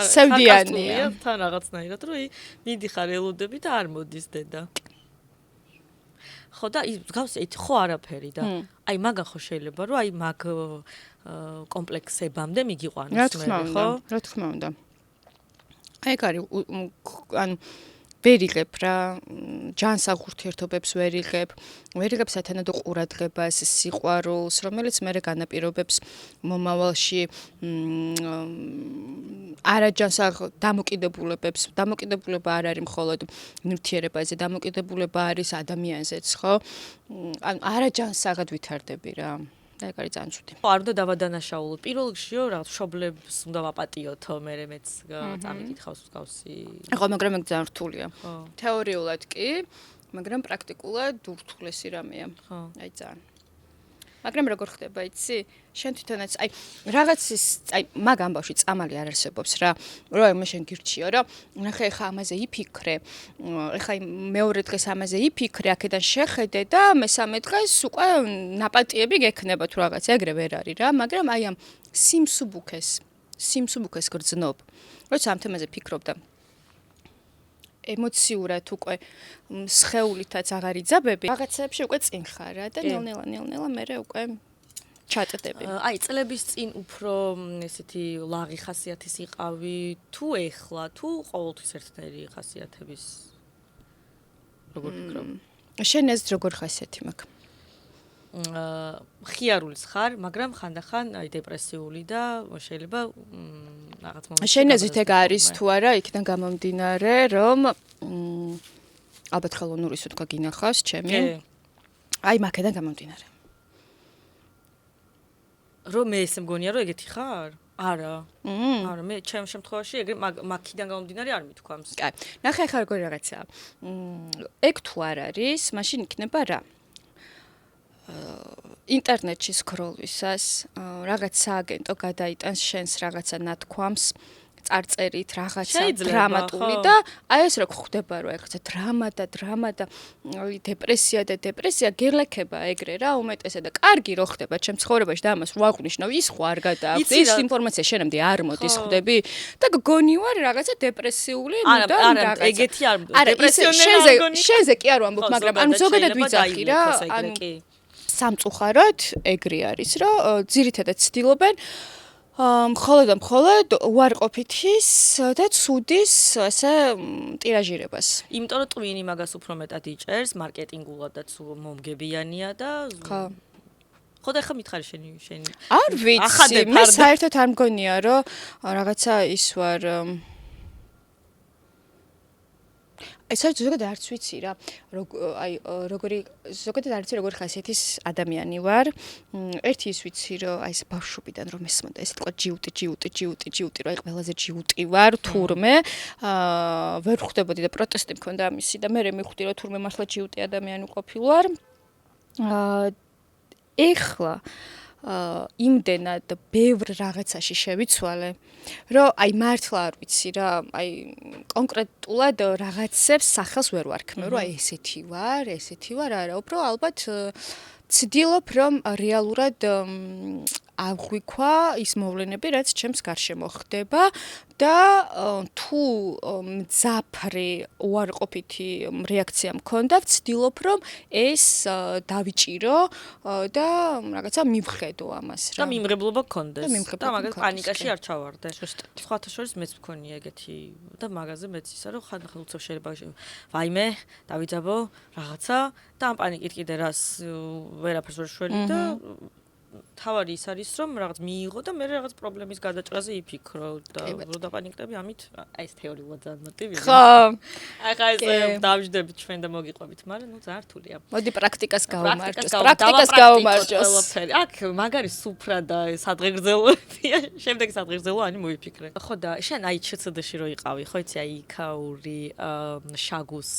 სევდიანია. თან რაღაცნაირად რომ მიდიხარ ელოდები და არ მოდის დედა. ხო და ის გავსეთ ხო არაფერი და აი მაგა ხო შეიძლება რომ აი მაგ კომპლექსებამდე მიგიყვანოს მე ხო? რა თქმა უნდა. ეგ არის ან ვერ იღებ რა ჯანსაღ ურთიერთობებს ვერ იღებ სათანადო ყურადღებას სიყვარულს რომელიც მე განაპირობებს მომავალში არაჯანსაღ დამოკიდებულება არ არის მხოლოდ ნივთიერებაზე დამოკიდებულება არის ადამიანზეც ხო ან არაჯანსაღად ვითარდები რა და ეგ არის ძალიან ცუდი. ხო, არ უნდა დავადანაშაულოთ. პირველ რიგშიო რა შობლებს უნდა ვაპატიოთო, მე მეც წამიკითხავს მსგავსი. ხო, მაგრამ ეგ ძალიან რთულია. ხო. თეორიულად კი, მაგრამ პრაქტიკულად ურთულესი რამეა. ხო. აი ძალიან. მაგრამ როგორ ხდება, იცი? შენ თვითონაც აი რაღაცის აი მაგ ამბავში წამალი არ არსებობს რა. რომ მე შენ გირჩიო, რომ ნახე ხა ამაზე იფიქრე. ეხა მეორე დღეს ამაზე იფიქრე, აქედან შეხედე და მესამე დღეს უკვე ნაპატიები გექნება თუ რაღაც ეგრე ვერ არის რა, მაგრამ აი ამ სიმსუბუქეს გრძნობ. როცა ამ თემაზე ფიქრობ და ემოციურად უკვე სხეულითაც აღარ იძაბები, რაღაცებში უკვე წინ ხარ რა და ნელ-ნელა მე უკვე ჩატდები. აი წლების წინ უფრო ესეთი ლაღი ხასიათის იყავი თუ ეხლა თუ ყოველთვის ერთნაირი ხასიათების როგორ ფიქრობ? შენ ეს როგორ ხასიათი მაქვს? ხიარულის ხარ, მაგრამ ხანდახან აი დეპრესიული და შეიძლება რაღაც მომენტში შენ ეზრით ეგ არის თუ არა იქიდან გამომდინარე რომ ალბათ ხელოვნურის უთქვა გინახავს ჩემი აი მაგედან გამომდინარე რომ მე ესე მგონია რომ ეგეთი ხარ? არა. არა, მე ჩემ შემთხვევაში ეგრე მაგიდან გამომდინარე არ მithქვამს. კაი. ნახე ხარ როგორი რაღაცაა. ეგ თუ არ არის, მაშინ იქნება რა? ინტერნეტში სკროლვისას რაღაც სააგენტო გადაიტანს შენს რაღაცა ნათქვამს წარწერით რაღაცა დრამატული და აი ეს რა ხდება რომ რაღაცა დრამა და დეპრესია გელექება ეგრე რა უმეტესად და კარგი რო ხდება ჩემ ცხოვრებაში და ამას რო აღვნიშნავ ის ხო არ გადააქვს ის ინფორმაცია შენამდე არ მოდის ხვდები და გონი ვარ რაღაცა დეპრესიული ნუ და რაღაცა ეგეთი არ დეპრესიონერი არ გონი შენზე კი არ ვამბობ მაგრამ ანუ ზოგადად ვიცახი რა ანუ სამწუხაროდ ეგრე არის რომ ძირითადად ცდილობენ მხოლოდ უარყოფითის და ცუდის ესე ტირაჟირებას. იმიტომ რომ ტვინი მაგას უფრო მეტად იჭერს, მარკეტინგულადაც მომგებიანია და ხო და ხა მითხარი შენი არ ვიცი, მე საერთოდ არ მგონია რომ რაღაცა ის ვარ საერთოდ ზოგადად არც ვიცი რა აი როგორი ზოგადად არც როგორი ხასიათის ადამიანი ვარ ერთი ის ვიცი რომ აი ეს ბავშვობიდან რომ ესმოდა ეს თქვა ჯიუტი რა აი ყველაზე ჯიუტი ვარ თურმე ვერ ხვდებოდი და პროტესტი მქონდა ამისი და მე მივხვდი რომ თურმე მართლა ჯიუტი ადამიანი ყოფილვარ ეხლა იმდენად ბევრ რაღაცაში შევიცვალე, რომ აი მართლა არ ვიცი რა, აი კონკრეტულად რაღაცებს სახელს ვერ ვარქმევ, რომ აი ესეთი ვარ, არა, უფრო ალბათ ცდილობ რომ რეალურად აღვიქვა ის მოვლენები, რაც ჩემს გარშემო ხდება და თუ მძაფრი უარყოფითი რეაქცია მქონდა, ვცდილობ რომ ეს დავიჭირო და რაღაცა მივხედო ამას რა. და მიმღებლობა გქონდეს. და მაგას პანიკაში არ ჩავარდე. სხვათა შორის მეც მქონია ეგეთი და მაგაზე მეც ისა რომ ხანდახან უცებ შეიძლება ვაიმე, დავიძაბო რაღაცა და ამ პანიკით კიდე რას ვერაფერს ვერ შველი და თავარი ის არის რომ რაღაც მიიღო და მე რაღაც პრობლემის გადაჭრაზე იფიქრო და რო დაპანიკდები ამით აი ეს თეორიულად ძალიან მოტივია. ხო. ახლა ეს დავждებით ჩვენ და მოგიყვებით, მაგრამ ნუ ძალიან რთულია. მოდი პრაქტიკას გავუმარჯოს. პრაქტიკას გავუმარჯოს. აქ მაგარი სუფრა და სადღეგრძელოებია. შემდეგ სადღეგრძელო მოიფიქრე. ხო და შენ აი ჩცდ-ში რო იყავი, ხო იცი აი იქაური შაგუს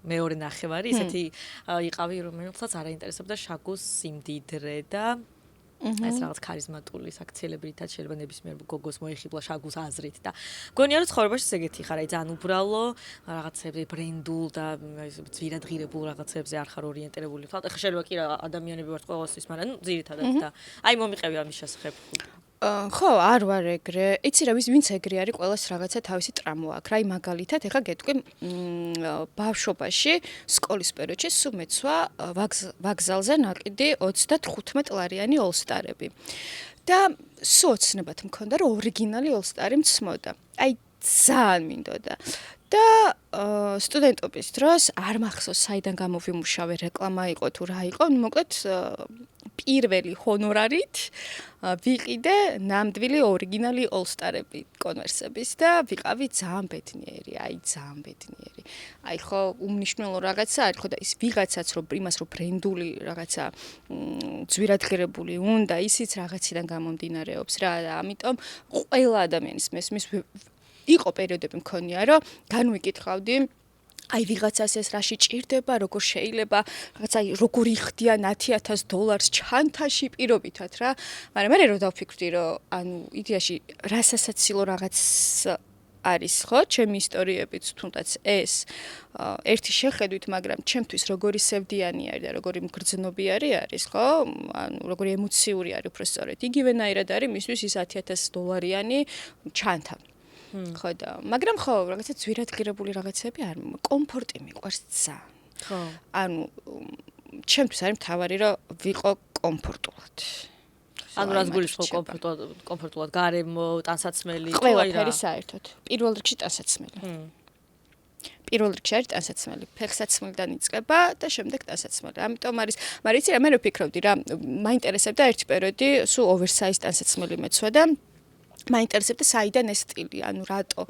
მეორე ნახევარი, ისეთი იყავი რომელსაც არ აინტერესებდა შაგუს სიმდიდრე და ეს რაღაც ქარიზმატული საქციელებითაც შეიძლება ნებისმიერ გოგოს მოიხიბლა შაგუს აზრით და მგონია რომ ცხოვრებაში ეგეთი ხარ აი ძალიან უბრალო რაღაცებზე ბრენდულ და ძვირადღირებულ რაღაცებზე არ ხარ ორიენტირებული ხარ ეხლა შეიძლება კი ადამიანები ვართ ყოველთვის მაგრამ ნუ ძირითადად და აი მომიყევი ამის შესახებ ხო, არ ვარ ეგრე. იცი რა, ვინც ეგრე არის, ყველას რაღაცა თავისი ტრამვა აქვს. რა, მაგალითად, ეხლა გეტყვი, ბავშვობაში, სკოლის პერიოდში სულ მეცვა ვაგზალზე ნაკიდი 35 ლარიანი ოლსტარები. და სულ ოცნებად მქონდა, რომ ორიგინალი ოლსტარი მცმოდა. აი, ძალიან მინდოდა. და სტუდენტობის დროს არ მახსოვს საიდან გამოვიმუშავე რეკლამა იყო თუ რა იყო, მოკლედ პირველი ჰონორარით ვიყიდე ნამდვილი ორიგინალი ოლსტარები კონვერსების და ვიყავი ძალიან ბედნიერი, აი ძალიან ბედნიერი. აი ხო უმნიშვნელო რაღაცა არის ხო და ის ვიღაცაც რომ იმას რომ ბრენდული რაღაცა ძვირადღირებული უნდა ისიც რაღაციდან გამომდინარეობს რა და ამიტომ ყველა ადამიანის მესმის იყო პერიოდები მქონია რომ განვიკითხავდი აი ვიღაცას ეს რაში ჭირდება, როგორ შეიძლება, რაღაცა როგორ იხდია $10,000 ჩანთაში პირობითად რა. მაგრამ მე რო დავფიქრდი, რომ ანუ იდეაში რასასაცილო რაღაც არის ხო, ჩემი ისტორიებიც თუნდაც ეს ერთი შეხედვით, მაგრამ ჩემთვის როგორი სევდიანი არის და როგორი მგრძნობიარი არის, ხო? ანუ როგორი ემოციური არის უბრალოდ. იგივენაირად არის მისთვის ის $10,000-იანი ჩანთა. ხო და მაგრამ ხო რაღაცა ძვირადღირებული რაღაცები არ კომფორტი მიყვარს ძალიან. ხო. ანუ ჩემთვის არის მთავარი რომ ვიყო კომფორტულად. ანუ რას გულისხმობ კომფორტულად გარემო, ტანსაცმელი, თუ აი რა. ყველაფერი საერთოდ. პირველ რიგში ტანსაცმელი. პირველ რიგში არის ტანსაცმელი. ფეხსაცმელიდან იწყება და შემდეგ ტანსაცმელი. ამიტომ არის, მაგრამ იცი რა მე ვფიქრობდი რა, მაინტერესებდა ერთი პერიოდი სულ oversize ტანსაცმელი მეცვა და მაინტერესებდა საიდან ეს სტილი, ანუ რატო.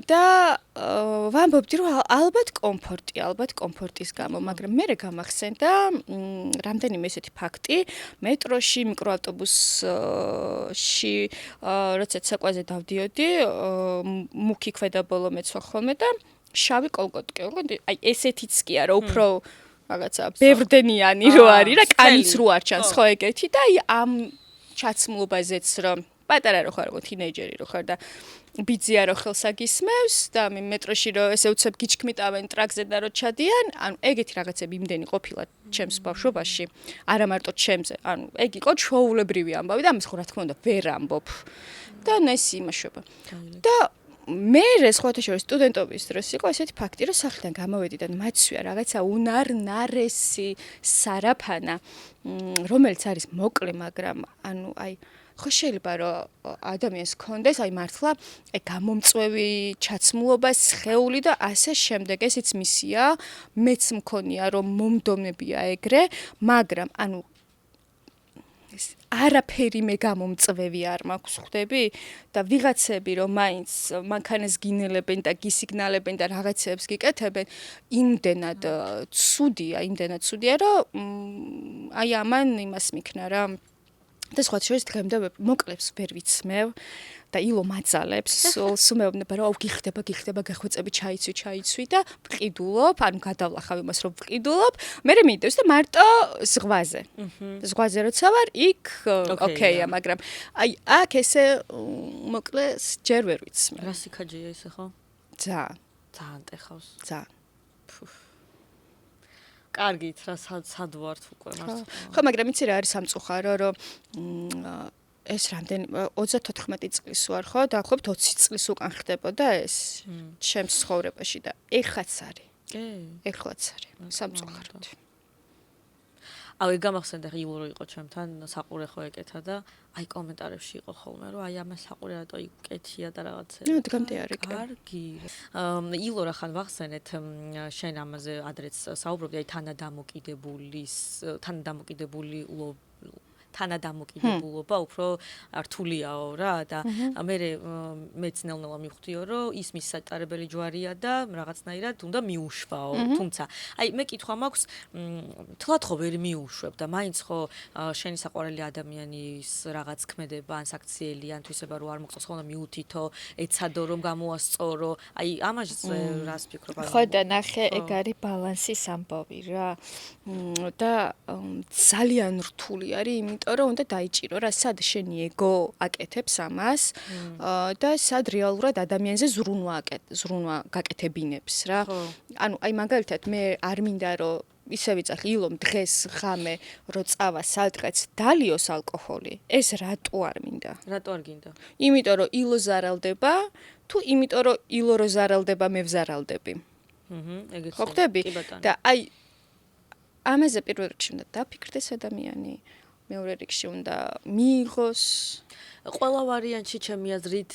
და ვამბობდი რომ ალბათ კომფორტის გამო, მაგრამ მე გამახსენდა რამდენიმე ესეთი ფაქტი, მეტროში, მიკროავტობუსში, როდესაც საკვაზე დავდიოდი, მუქი ქვედაბოლო მეცვა ხოლმე და შავი კოლგოტკი. აი ესეთიც კი არა, უფრო რაღაცა ბევრდენიანი რო არის რა, კანიც რო არ ჩანს ხო ეგეთი და აი ამ ჩაცმულობაზეც რომ პატარა რო ხარ, თინეიჯერი რო ხარ და ბიძია რო ხელს აგისმევს და მეტროში რო ესე უცებ გიჩქმიტავენ ტრაქზე და რო ჩადიან, ანუ ეგეთი რაღაცები იმდენი ყოფილა ჩემს ბავშვობაში, არა მარტო ჩემზე, ანუ ეგ იყო ჩვეულებრივი ამბავი და ამის ხო რა თქმა უნდა ვერ ამბობ. და ეს იმაშობა. და მე სხვათა შორის სტუდენტობის დროს იყო ესეთი ფაქტი, რომ სახლიდან გამოვედი და მაცვია რაღაცა უნარნარესი სარაფანა, რომელიც არის მოკლე, მაგრამ ანუ აი ხო შეიძლება რომ ადამიანს ქონდეს აი მართლა აი გამომწვევი ჩაცმულობა, სხეული და ასე შემდეგ. ესეც მისია, მეც მქონია რომ მომდომებია ეგრე, მაგრამ ანუ არაფერი მე გამომწვევი არ მაქვს ხვდები და ვიღაცები რომ მაინც მანქანას გინელებენ და გისიგნალებენ და რაღაცებს გიკეთებენ, იმდენად ცუდია, რომ აი ამან იმას მიქნა რა. და სხვა შორის დღემდე მოკლებს ვერ ვიცმევ და ილო მაძალებს, სულ მეუბნება რომ გიხდება, გახვეწები ჩაიცვი და ვყიდულობ, ანუ გადავლახავ იმას რომ ვყიდულობ, მე მიდევს და მარტო ზღვაზე. ზღვაზე როცა ვარ, იქ ოკეია, მაგრამ აი აქ ესე მოკლეს ჯერ ვერ ვიცმევ. რა სიქაჯეა ესე ხო? ძალიან ტეხავს. ძალიან. კარგით, რა სად ვართ უკვე მართლა. ხო, მაგრამ იცი რა არის სამწუხარო, რომ ეს რამდენი 34 წლის ვარ ხო, დაახლოებით 20 წლის უკან ხდებოდა ეს ჩემს ცხოვრებაში და ეხლაც არის. ეხლაც არის სამწუხაროდ. აი გამახსენდა ილო რო იყო ჩემთან საყურე ხო ეკეთა და აი კომენტარებში იყო ხოლმე რომ აი ამას საყურე რატო იკეთია და რაღაცა. ნუ დგამდი არის. კარგი. ილო რა ხან ვახსენეთ შენ ამაზე ადრეც საუბრობდი აი თანადამოკიდებულობა უფრო რთულიაო რა და მეც ნელ-ნელა მივხვდიო რომ ის მის სატარებელი ჯვარია და რაღაცნაირად უნდა მიუშვაო თუმცა აი მე კითხვა მაქვს თლად ხო ვერ მიუშვებ და მაინც ხო შენი საყვარელი ადამიანის რაღაც ქმედება ან საქციელი ან თვისება რო არ მოგწონს ხო უნდა მიუთითო ეცადო რომ გამოასწორო აი ამაზე რას ფიქრობ ხო და ნახე ეგ არის ბალანსის ამბავი რა და ძალიან რთული არის იმიტომ რომ უნდა დაიჭირო რა სად შენი ეგო აკეთებს ამას და სად რეალურად ადამიანზე ზრუნვა გაკეთებინებს რა ანუ აი მაგალითად მე არ მინდა რომ ისე ვიცახი ილომ დღეს ღამე რო წავა სალტყეც დალიოს ალკოჰოლი ეს რატო არ მინდა რატო არ გინდა იმიტომ რომ ილო ზარალდება თუ იმიტომ რომ ილო რო ზარალდება მე ვზარალდები ეგეც ხო ხდები და აი ამაზე პირველ რიგში უნდა დაფიქრდეს ადამიანი მეორე რიგში უნდა მიიღოს ყველა ვარიანტში ჩემი აზრით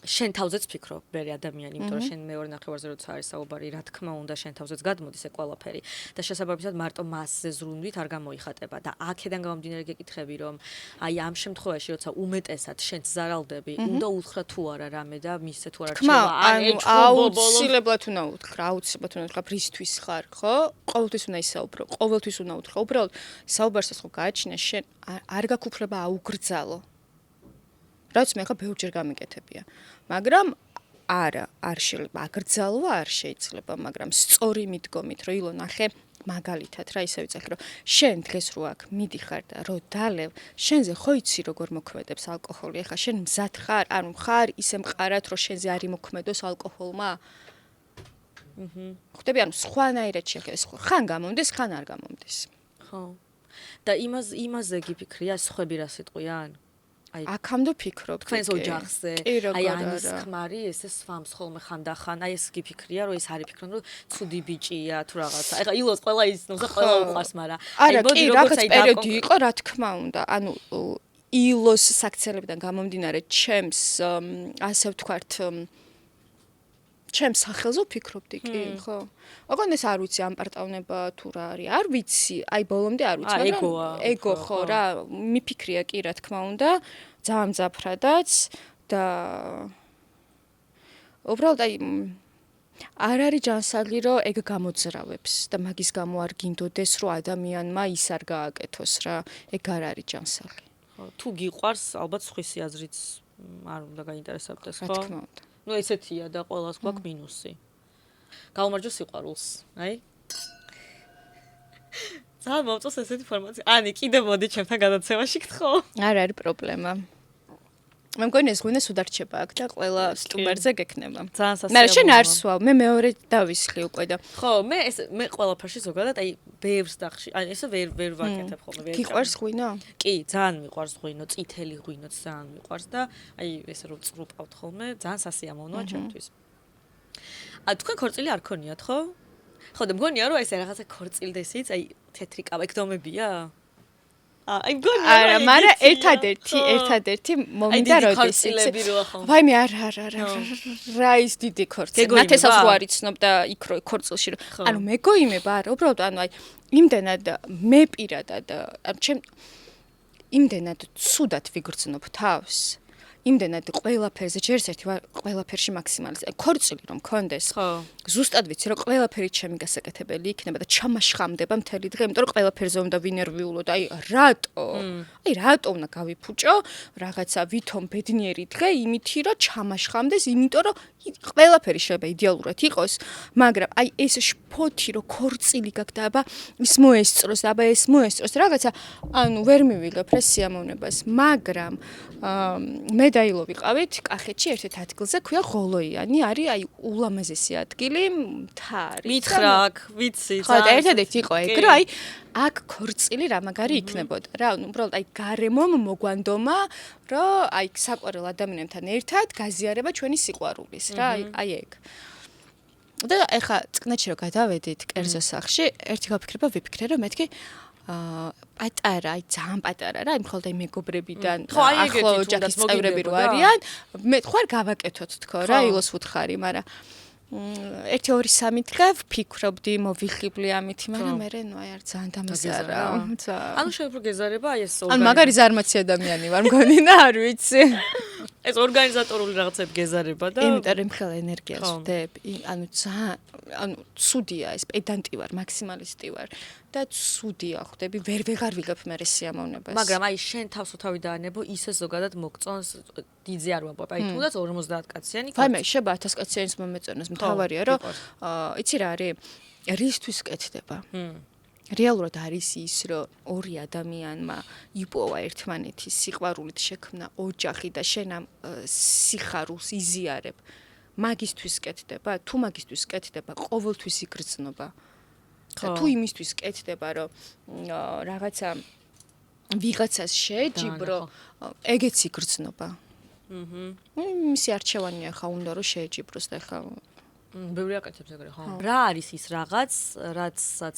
შენ თავზეც ფიქრობ ბერი ადამიანი, იმიტომ რომ შენ მეორე ნახევარზე როცა არის საუბარი, რა თქმა უნდა შენ თავზეც გადმოდის ეს ყველაფერი და შესაბამისად მარტო მასზე ზრუნვით არ გამოიხატება და აქედან გამომდინარე გეკითხები რომ აი ამ შემთხვევაში როცა უმეტესად შენ ზარალდები, უნდა უთხრა თუ არა რამე და მისცე თუ არა რჩევა აუცილებლად უნდა უთხრა რისთვის ხარ, ხო? ყოველთვის უნდა ისაუბრო, ყოველთვის უნდა უთხრა. უბრალოდ საუბარსაც ხო გააჩინე შენ არ გაქვს უფლება აუგრძალო. რაც მე ხა ბევრჯერ გამიკეთებია. მაგრამ არა, არ შეიძლება აგრძალვა არ შეიძლება, მაგრამ სწორი მიდგომით, რომ ილო ნახე მაგალითად რა ისე ვიცახი რომ შენ დღეს რო აქ მიდიხარ და რო დალევ, შენზე ხო იცი როგორ მოქმედებს ალკოჰოლი? ეხა შენ მზად ხარ, ანუ ხარ ისე მყარად რომ შენზე არ იმოქმედოს ალკოჰოლმა? ხვდები, ანუ სხვანაირად შეხეს, ხან გამომდეს, ხან არ გამომდეს. ხო. და იმაზე გიფიქრია, სხვები რა სიტყვიან? აქამდე ფიქრობ თქვენს ოჯახზე აი ანის ხმარი ესე სვამს ხოლმე ხანდახან აი ეს გიფიქრია რომ ეს არის ფიქრობ რომ ცუდი ბიჭია თუ რაღაცა ეხლა ილოს ყველა ისნობს და ყველა უყვარს მაგრამ აი მოდი რაღაც პერიოდი იყო რა თქმა უნდა ანუ ილოს საქციელებიდან გამომდინარე ჩემს ასე ვთქვათ ჩემს სახელზე ვფიქრობდი კი ხო ოღონდ ეს არ ვიცი ამპარტავნება თუ რა არის არ ვიცი აი ბოლომდე არ ვიცი მაგრამ ეგო ხო რა მიფიქრია კი რა თქმა უნდა ძალიან მძაფრადაც და უბრალოდ აი არ არის ჯანსაღი რომ ეგ გამოძრავებს და მაგის გამო არ გინდოდეს რომ ადამიანმა ის არ გააკეთოს რა ეგ არ არის ჯანსაღი ხო თუ გიყვარს ალბათ სხვისი აზრიც არ უნდა გაინტერესებდეს ხო რა თქმა უნდა ну ესეთია და ყველას გვაქვს მინუსი. გაუმარჯოს სიყვარულს, აი? ძალიან მომწონს ესეთი ფორმაცია. ანი, კიდე მოდი ჩემთან გადაცემაში გთხოვ. არ არის პრობლემა. მე მგონი ეს ღვინო სუდარჩება აქ და ყველა სტუმარზე გექნება. ძალიან სასიამოვნოა. მაგრამ შენ არ სვავ, მე მეორე დავისხლი უკვე და ხო, მე ყველაფერში ზოგადად აი ბევრს დახში, აი ესე ვერ ვაკეთებ ხოლმე, ვერ. გიყვარს ღვინო? კი, ძალიან მიყვარს ღვინო, წითელი ღვინოც ძალიან მიყვარს და აი ესე რომ წრუპავთ ხოლმე, ძალიან სასიამოვნოა ჩემთვის. თქვენ ქორწილი არ ქონიათ, ხო? ხო, და მგონია რომ ესე რაღაცა ქორწილდესიც, აი თეთრი კაბა ეკდომებია? აი მგონია არა, მაგრამ ერთადერთი მომიდა როდის იცი. ვაი მე არა. რა ის დიდი ქორწილი. ნათესავს რო არიცნობ და იქ რო ქორწილში რო. ანუ მეგოიმება არა, უბრალოდ ანუ აი იმდენად მე პირადად ანუ ჩემ იმდენად ცუდად ვიგრძნობ თავს. იმდენად ყველაფერზე ჯერ ერთი ყველაფერში მაქსიმალიზე. ქორწილი რომ მქონდეს. ხო. ზუსტად ვიცი რომ ყველაფერი ჩემი გასაკეთებელი იქნება და ჩამაშხამდება მთელი დღე, იმიტომ რომ ყველაფერზე უნდა ვინერვიულო და აი რატო უნდა გავიფუჭო რაღაცა ვითომ ბედნიერი დღე იმითი რომ ჩამაშხამდეს, იმიტომ რომ ყველაფერი შეიძლება იდეალურად იყოს, მაგრამ აი ეს შფოთი რომ ქორწილი გაქვს და აბა ის მოესწროს, აბა ეს მოესწროს რაღაცა ანუ ვერ მივიღებ ეს სიამოვნებას, მაგრამ მე და ილო ვიყავით კახეთში ერთ-ერთ ადგილზე, ქვია ღოლოიანი, არის აი ულამაზესი ადგილი, მთარი. მითხრა აქ, ვიცი, ხო, ერთადერთი იყო ეგ, რომ აი აქ ქორწილი რა მაგარი იქნებოდა რა, უბრალოდ აი გარემომ მოგვანდომა, რომ აი საყვარელ ადამიანებთან ერთად გაზიარება ჩვენი სიყვარულის რა, აი ეგ. და ეხა წკნეთში რო გადავედით კერძო სახში, ერთი გავფიქრება, ვიფიქრე რომ მეთქი პატარა, ძალიან პატარა რა, მხოლოდ აი მეგობრებიდან ახლო ოჯახის წევრები რო არიან, მე ხوار გავაკეთოთ თქო რა, ილოს ვუთხარი, მაგრამ 1-2-3 დღე ვფიქრობდი, მოვიხიბლი ამით, მაგრამ მე ნუ აი არ ძალიან დამეზარა. ანუ შეიძლება გეზარება აი ეს ან მაგარი ზარმაცი ადამიანი ვარ მგონი და არ ვიცი. ეს ორგანიზატორული რაღაცები გეზარება და იმიტომ რომ ხელა ენერგიას ვდებ, ანუ ანუ ცუდია ეს პედანტი ვარ, მაქსიმალისტი ვარ და ცუდია ხვდები, ვეღარ ვიგებ მე სიამოვნებას. მაგრამ აი შენ თავსოთავი დაანებო, ისე ზოგადად მოგწონს დიდზე არ ვამბობ, აი თუნდაც 50 კაციანი. ვაიმე, შება 1000 კაციანის მომეწონოს, მთავარია რომ იცი რა არის, რისთვის კეთდება? რეალურად არის ის, რომ ორი ადამიანმა იპოვა ერთმანეთის სიყვარულით შექმნა ოჯახი და შენ ამ სიხარულს იზიარებ. მაგისთვის კეთდება, თუ მაგისთვის კეთდება, ყოველთვის იგრძნობა. თუ იმისთვის კეთდება, რომ რაღაცა ვიღაცას შეეჯიბრო, ეგეც იგრძნობა. მისი არჩევანია ხა უნდა რომ შეეჯიბროს და ხა ბევრი აკეთებს ეგრე, ხო? რა არის ის რაღაც, რაცაც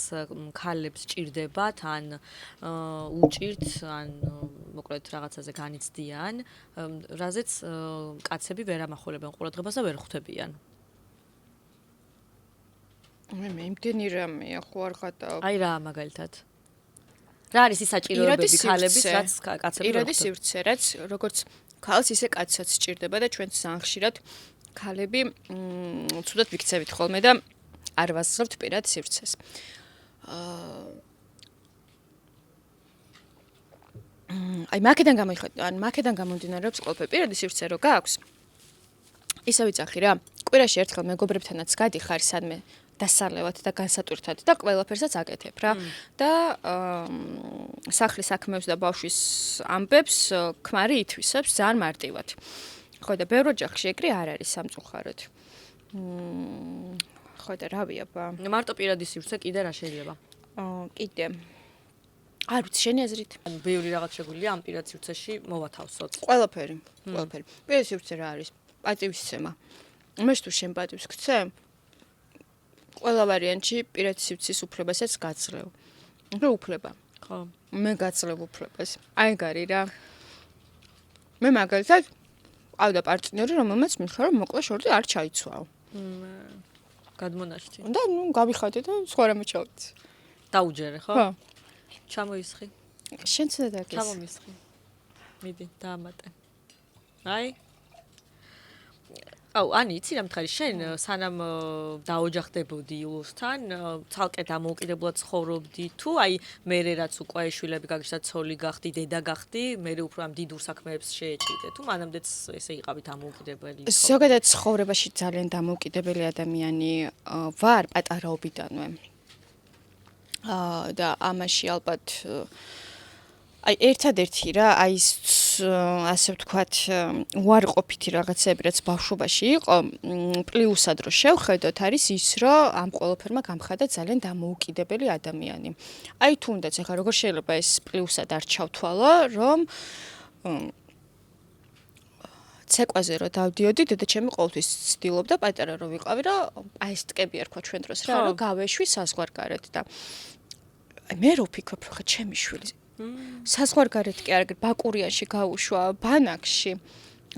ქალებს ჭირდებათ, ან უჭირთ, ან მოკლედ რაღაცაზე განიცდიან, რაზეც კაცები ვერ ამახვილებენ ყურადღებას და ვერ ხვდებიან. მე იმდენი რამეა ხო არ ხატავ. აი რა მაგალითად. რა არის ის საჭიროებები ქალების, რაც კაცები ვერ ხვდებიან? ირადი სივრცე, რაც როგორც ქალს ისე კაცსაც ჭირდება და ჩვენ ძალიან ხშირად ქალები ცუდად ვიქცევით ხოლმე და არ ვასწრებთ პირად სივრცეს. აი მაკედან გამომდინარეობს ყველაფერი. პირადი სივრცე რო გაქვს, ისე ვიცახი რა, კვირაში ერთხელ მეგობრებთანაც გადიხარ სადმე დასალევად და განსატვირთად და ყველაფერსაც აკეთებ რა. და სახლის საქმეებს და ბავშვის ამბებს ქმარი ითვისებს ძალიან მარტივად. ხო და ბევრ ოჯახში ეგრე არ არის სამწუხაროდ. ხო და რავია ბა. მარტო პირადი სივრცე კიდე რა შეიძლება? კიდე. არ ვიცი, შენი აზრით? ანუ ბევრი რაღაც შეგვიძლია ამ პირად სივრცეში მოვათავსოთ. ყველაფერი. პირადი სივრცე რა არის? პატივისცემა. მე თუ შენ პატივს გცე, ყველა ვარიანტში პირადი სივრცის უფლებასაც გაძლევ. რა უფლება? ხო. მე გაძლევ უფლებას. აი გარი რა. მე მაგალითად ავდა პარტნიორი, რომელმაც მითხრა, რომ მოკლა შორტი არ ჩაიცვაო. გადმონაშთი. და ნუ გავიხადე და სხვა რამე ჩავიცი. დაუჯერე, ხო? ხო. ჩამოისხი. შენც უნდა დაგეს. ჩამომისხი. მიდი, დაამატე. აი. აუ, ანი, იცი რა მითხარი, შენ სანამ დაოჯახდებოდი იულოსთან, ცალკე დამოუკიდებლად ცხოვრობდი თუ აი მერე რაც უკვე შვილები გაგიჟდა, ცოლი გახდი, დედა გახდი, მერე უფრო ამ დიდ საქმეებს შეეჭიდე თუ მანამდეც ესე იყავი დამოუკიდებელი? ზოგადად ცხოვრებაში ძალიან დამოუკიდებელი ადამიანი ვარ პატარაობიდანვე. და ამაში ალბათ აი ერთადერთი რა, აი ასე ვთქვათ, უარყოფითი რაღაცები, რაც ბავშვობაში იყო, პლუსად რო შევხედოთ, არის ის, რომ ამ ყველაფერმა გამხადა ძალიან დამოუკიდებელი ადამიანი. აი თუნდაც ახლა როგორ შეიძლება ეს პლუსად არ ჩავთვალო, რომ ცეკვაზე რო დავდიოდი, დედაჩემი ყოველთვის ცდილობდა პატარა რო ვიყავი, რომ აი ეს ტკები არ თქვა ჩვენ დროს რა, რომ გავეშვი საზღვარგარეთ და აი მე რო ვფიქრობ, რომ ხა ჩემი შვილი საზღვარგარეთ კი არა, ბაკურიანში გაუშვა, ბანაკში.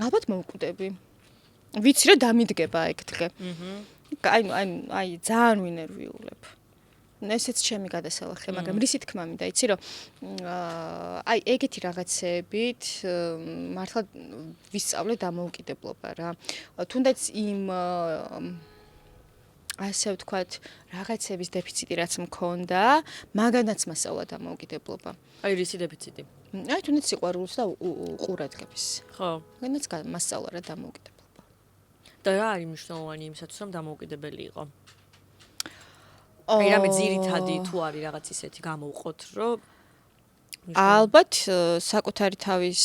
ალბათ მოვკვდები. ვიცი რომ დამიდგება ეგ დღე. აი ძალიან ვინერვიულებ. ესეც ჩემი გადასალახე, მაგრამ რისი თქმა მინდა, იცი რომ აი ეგეთი რაღაცეებით მართლა ვისწავლე დამოუკიდებლობა რა. თუნდაც იმ ასე ვთქვათ, რაღაცების დეფიციტი რაც მქონდა, მაგანაც მასწავლა დამოუკიდებლობა. აი რისი დეფიციტი? აი თუნდაც სიყვარულს და ყურადღების. ხო. მაგანაც მასწავლა რა დამოუკიდებლობა. და რა არის მნიშვნელოვანი იმისათვის, რომ დამოუკიდებელი იყო? აი რამე ძირითადი თუ არის რაღაც ისეთი გამოვყოთ, რომ ალბათ საკუთარი თავის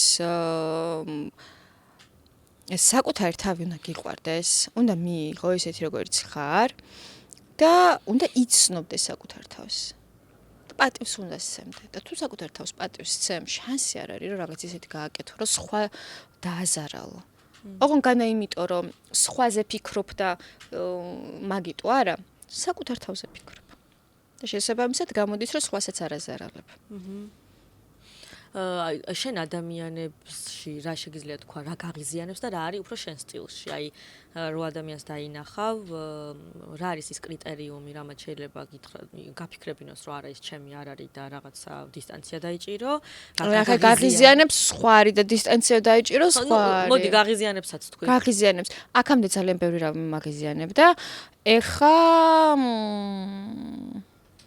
საკუთარი თავი უნდა გიყვარდეს, უნდა მიიღო ისეთი როგორც ხარ და უნდა იცნობდეს საკუთარ თავს. პატივს უნდა სცემდე და თუ საკუთარ თავს პატივს სცემ, შანსი არ არის რომ რაღაც ისეთი გააკეთო, რომ სხვა დააზარალო. ოღონდ იმიტომ რომ სხვაზე ფიქრობ და მაგიტო არა, საკუთარ თავზე ფიქრობ. და შესაბამისად გამოდის რომ სხვასაც არ აზარავებ. შენ ადამიანებში რა შეგიძლია თქვა, რა გაღიზიანებს და რა არის უფრო შენ სტილში? აი, რო ადამიანს დაინახავ, რა არის ის კრიტერიუმი, რამაც შეიძლება გაფიქრებინოს, რომ არა ის ჩემი არ არის და რაღაცა დისტანცია დაიჭირო? რა გაღიზიანებს სხვა არის და დისტანცია დაიჭირო სხვა არის. მოდი გაღიზიანებსაც თქვი. გაღიზიანებს. აქამდე ძალიან ბევრი რამე მაგიზიანებდა. ეხა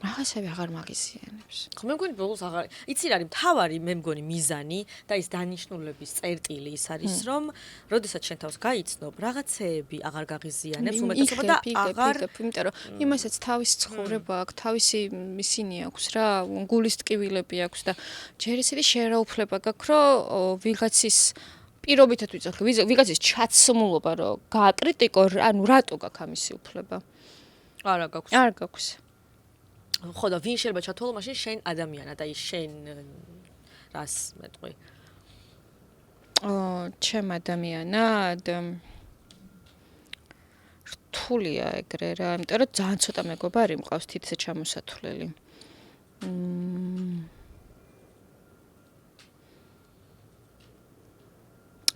რაღაცები აღარ მაგიზიანებს. ხო მე მგონი ბოლოს აღარ იცი რა არის მთავარი მე მგონი მიზანი და ის დანიშნულების წერტილი ის არის რომ როდესაც შენ თავს გაიცნობ რაღაცეები აღარ გაღიზიანებს უმეტესობა და აღარ იმიტომ რომ იმასაც თავისი ცხოვრება აქვს თავისი ისინი აქვს რა გულის ტკივილები აქვს და ჯერ ისეთი შერაუფლება გაქვს რომ ვიღაცის პირობითად ვიძახი ვიღაცის ჩაცმულობა რომ გააკრიტიკო ანუ რატო გაქვს ამისი უფლება არა გაქვს არ გაქვს ხო და ვინ შეიძლება ჩათვალო მაშინ შენ ადამიანად აი შენ რას მეტყვი ჩემ ადამიანად რთულია ეგრე რა იმიტომ რომ ძალიან ცოტა მეგობარი მყავს თითზე ჩამოსათვლელი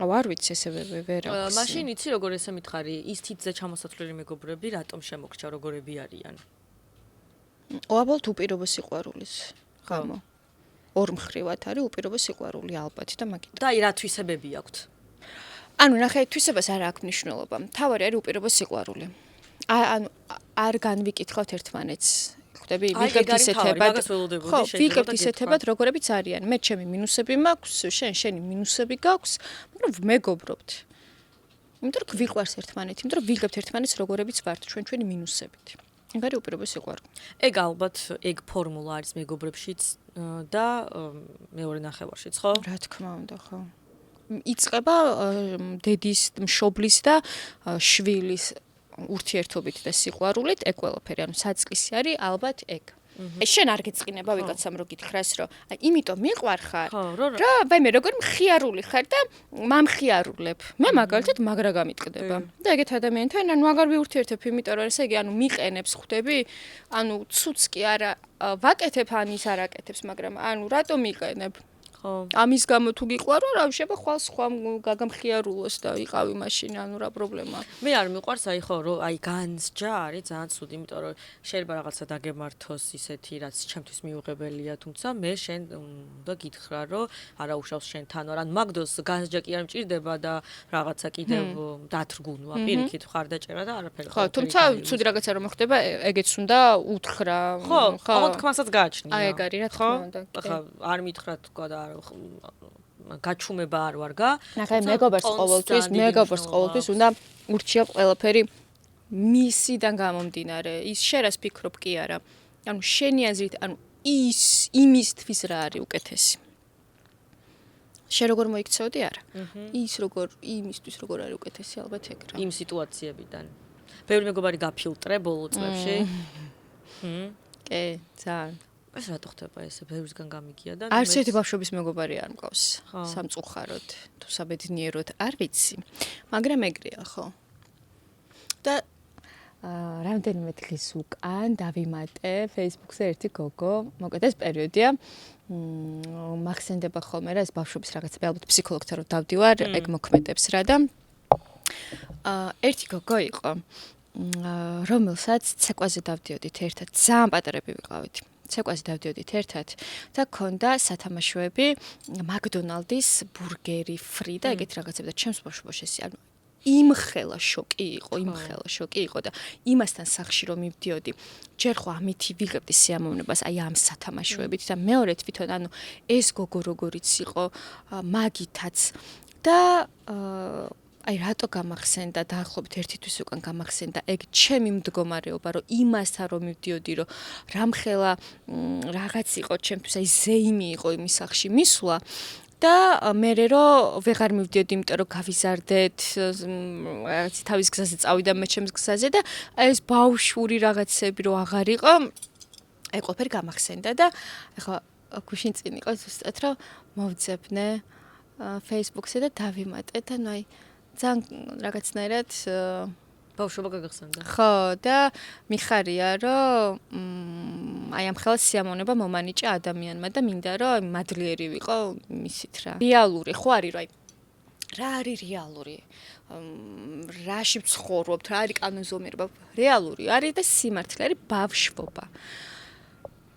არ ვიცი ესე ვერ აქვს მაშინ იცი როგორ ესე მითხარი ის თითზე ჩამოსათვლელი მეგობრები რატომ შემოგჭა როგორები არიან უაბალოდ უპირობო სიყვარულის გამო. ორ მხრივად არის უპირობო სიყვარული ალბათ და მაგით. და აი რა თვისებები აქვთ? ანუ ნახე თვისებას არ აქვს მნიშვნელობა. მთავარი არის უპირობო სიყვარული. ანუ არ განვიკითხავთ ერთმანეთს. ხვდები? ვიღებთ ისეთებად. ხო, ვიღებთ ისეთებად, როგორებიც არიან. მე ჩემი მინუსები მაქვს, შენი მინუსები გაქვს, მაგრამ მეგობრობთ. იმიტომ რომ გვიყვარს ერთმანეთი, იმიტომ რომ ვიღებთ ერთმანეთს როგორებიც ვართ ჩვენი მინუსებით. ეგ არის უპირობო სიყვარული. ეგ ალბათ ეგ ფორმულა არის მეგობრებშიც და მეორე ნახევარშიც, ხო? რა თქმა უნდა, ხო. იწყება დედის, მშობლის და შვილის ურთიერთობით და სიყვარულით, ეგ ყველაფერი, ანუ საწყისი არის ალბათ ეგ. შენ არ გეწყინება ვიღაცამ რო გითხრას რომ აი იმიტომ მიყვარ ხარ რომ ვაიმე როგორ მხიარული ხარ და მამხიარულებ მე მაგალითად მაგრა გამიტყდება და ეგეთ ადამიანთან ანუ აღარ ვიურთიერთებ იმიტომ რომ ესე იგი ანუ მიყენებს ხვდები ანუ ცუც კი არა ვაკეთებ ან ის არ აკეთებს მაგრამ ანუ რატომ მიყენებ ამის გამო თუ გიყვარო რა შეიძლება ხვალ სხვა გაგამხიარულოს და იყავი მაშინ ანუ რა პრობლემაა მე არ მიყვარს აი ხო რომ აი განსჯა არის ძალიან ცუდი იმიტომ რომ შეიძლება რაღაცა დაგემართოს ისეთი რაც ჩემთვის მიუღებელია თუმცა მე შენ უნდა გითხრა რომ არა უშავს შენთან ან მაგდოს განსჯა კი არ მჭირდება და რაღაცა კიდევ დათრგუნვა პირიქით ხარდაჭერა და არაფერი ხო თუმცა ცუდი რაღაცა რომ ხდება ეგეც უნდა უთხრა ხო ხო თქმასაც გააჩნია აი ეგ არის რა თქმა უნდა ხო არ მითხრა თქვა და გაჩუმება არ ვარგა. ნახე მეგობრს ყოველთვის უნდა ურჩიო ყველაფერი მისიდან გამომდინარე. ის შერას ფიქრობ კი არა. ანუ შენი აზრით, ანუ ის იმისთვის რა არის უკეთესი. შენ როგორ მოიქცეოდი არა? ის როგორ იმისთვის როგორ არის უკეთესი ალბათ ეგ რა. იმ სიტუაციებიდან. ბევრი მეგობარი გაფილტრე ბოლო წლებში. კი, ძალიან ეს რატო ხდება ესე ბევრისგან გამიგია და არც ერთი ბავშვობის მეგობარი არ მყავს სამწუხაროდ თუ საბედნიეროდ არ ვიცი მაგრამ ეგრეა ხო და რამდენიმე დღის უკან დავიმატე Facebook-ზე ერთი გოგო მოკლედ ეს პერიოდია მახსენდება ხოლმე რა ეს ბავშვობის რაღაცები ალბათ ფსიქოლოგთან რომ დავდივარ ეგ მოქმედებს რა და ერთი გოგო იყო რომელსაც ცეკვაზე დავდიოდით ერთად ძალიან პატარები ვიყავით ცეკვაზე დავდიოდით ერთად და ქონდა სათამაშოები მაკდონალდის ბურგერი ფრი და ეგეთ რაღაცები და ჩემს ბავშვობაში ანუ იმხელა შოკი იყო და იმასთან სახში რომ მივდიოდი ჯერ ხო ამითი ვიღებდი სიამოვნებას აი ამ სათამაშოებით და მეორე თვითონ ანუ ეს გოგო როგორიც იყო მაგითაც და აი რატო გამახსენდა დაახლოებით ერთი თვის უკან გამახსენდა ეგ ჩემი მდგომარეობა რომ იმასთან რომ მივდიოდი რომ რამხელა რაღაც იყო ჩემთვის აი ზეიმი იყო იმის სახში მისვლა და მე რომ ვეღარ მივდიოდი იმიტომ რომ გავიზარდეთ რაღაც თავის გზაზე წავიდა მე ჩემს გზაზე და აი ეს ბავშვური რაღაცები რომ აღარ იყო აი ყველაფერი გამახსენდა და ეხლა გუშინ წინ იყო ზუსტად რომ მოვძებნე Facebook-ზე და დავიმატე და ნუ აი ძალიან რაღაცნაირად ბავშვობა გაგახსენდა. ხო, და მიხარია, რომ აი ამ ხელს სიამოვნება მომანიჭა ადამიანმა და მინდა რომ მადლიერი ვიყო მისით რა. რეალური ხო არის რომ აი რა არის რეალური? რაში ვცხოვრობთ, რა არის კანონზომიერება? რეალური არის და სიმართლე არის ბავშვობა.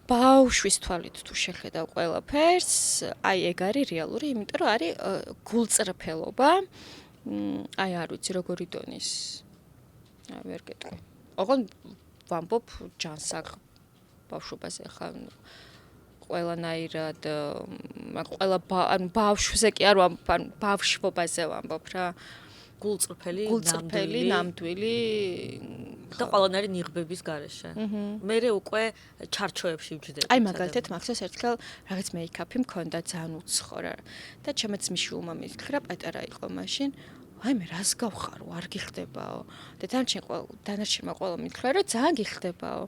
ბავშვის თვალით თუ შეხედავ ყველაფერს, აი ეგ არის რეალური, იმიტომ რომ არის გულწრფელობა. აი არ ვიცი როგორი დონის. აი ვერ გეტყვი. ოღონ ვამბობ ჯანსაღ ბავშვობაზე ხა ყველანაირად ყველა ანუ ბავშვზე კი არ ვამბობ, ანუ ბავშვობაზე ვამბობ რა. გულწრფელი, ნამდვილი და ყველანაირი ნიღბების გარეშე. მერე უკვე ჩარჩოებში ვჯდები. აი მაგალითად მახსოვს ერთხელ რაღაც მეიქაპი მქონდა ძალიან უცხო რა და ჩემაც მიშულმა მითხრა პატარა იყო მაშინ აი მე რას გავხარო არ გიხდებაო და დანარჩენმა ყველა მითხრა რომ ძალიან გიხდებაო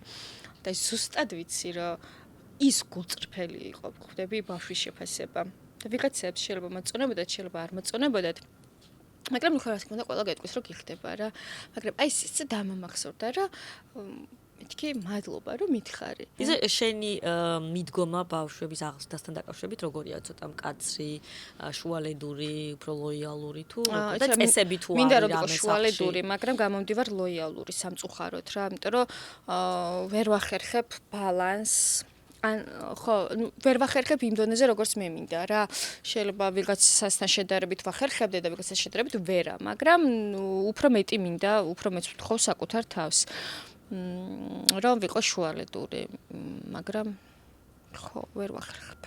და ზუსტად ვიცი რომ ის გულწრფელი იყო ხვდები ბავშვის შეფასება და ვიღაცებს შეიძლება მოწონებოდათ შეიძლება არ მოწონებოდათ მაგრამ ნუ რა თქმა უნდა ყველა გეტყვის რომ გიხდება რა მაგრამ აი ის დამამახსოვრდა რა მეთქი მადლობა რომ მითხარი ისა შენი მიდგომა ბავშვების აღზრდასთან დაკავშირებით როგორია ცოტა მკაცრი შუალედური უფრო ლოიალური თუ და წესები თუ არის მინდა რომ იყო შუალედური მაგრამ გამომდივარ ლოიალური სამწუხაროდ რა იმიტომ რომ ვერ ვახერხებ ბალანსს ან ხო, ვერ ვახერხებ იმ დონეზე როგორც მე მინდა რა. შეიძლება ვიღაცასთან შედარებით ვახერხებდე და ვიღაცასთან შედარებით ვერა, მაგრამ უფრო მეტი მინდა, უფრო მეც ვთხოვ საკუთარ თავს. რომ ვიყო შუალედური, მაგრამ ხო, ვერ ვახერხებ.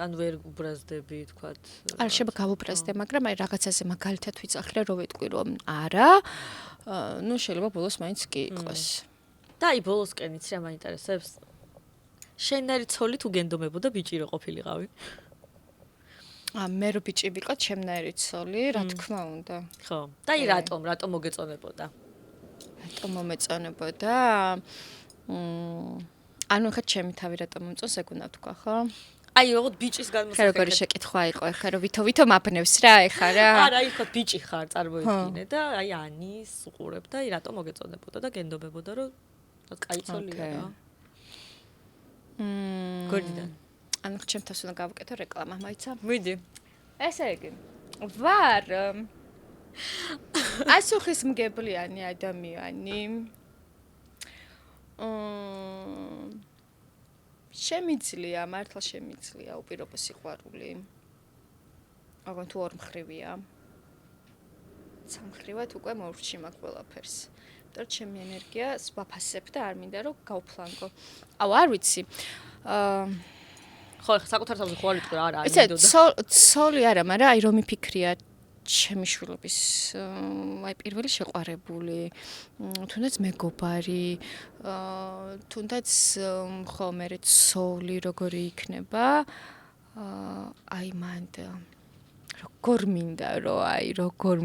ან ვერ უბრაზდები, თქვათ. არ შეიძლება გავუბრაზდე, მაგრამ აი რაღაცაზე მაგალითად ვიწახრე, რომ ვეტყვი რომ არა, ნუ შეიძლება ბოლოს მაინც კი იყოს. და აი ბოლოსკენ იცი რა მაინტერესებს? შენარი ცოლი თუ გენდომებოდა ბიჭი რო ყოფილიყავი? მე რო ბიჭი ვიყო, ჩემნაირი ცოლი, რა თქმა უნდა. ხო. და აი რატომ მოგეწონებოდა? რატომ მომეწონებოდა? ანუ ხა ჩემი თავი რატომ მომწონს, ეგ უნდა თქვა, ხო? აი როგორც ბიჭის განმოსახელება. როგორი შეკითხვა იყო, ეხა რომ ვითო მაბნევს რა, ეხა რა. არა, იხოთ ბიჭი ხარ, წარმოიდგინე და აი ანის უყურებ და აი რატომ მოგეწონებოდა და გენდობებოდა რომ კაი ცოლია რა. გორდიდან. ანუ ჩემთვის უნდა გავუკეთო რეკლამა, მაიცა? მიდი. ესე იგი. ვარ ასუხისმგებლიანი ადამიანი. შემიძლია, მართლა შემიძლია უპირობო სიყვარული. აღარ თუ ორმხრივია. სამხრივად უკვე მოვრჩი მაგ ყველაფერს. და ჩემი ენერგია ვაფასებ და არ მინდა რომ გავფლანგო. აუ არ ვიცი. ხო, საკუთარ თავზე ხო არ ვიტყვი რა, არ მინდოდა. ცოლი არა, მაგრამ აი რომ მიფიქრია ჩემი შვილობის აი პირველი შეყვარებული, თუნდაც მეგობარი, თუნდაც ხო მე ცოლი როგორი იქნება, აი მანდ როგორ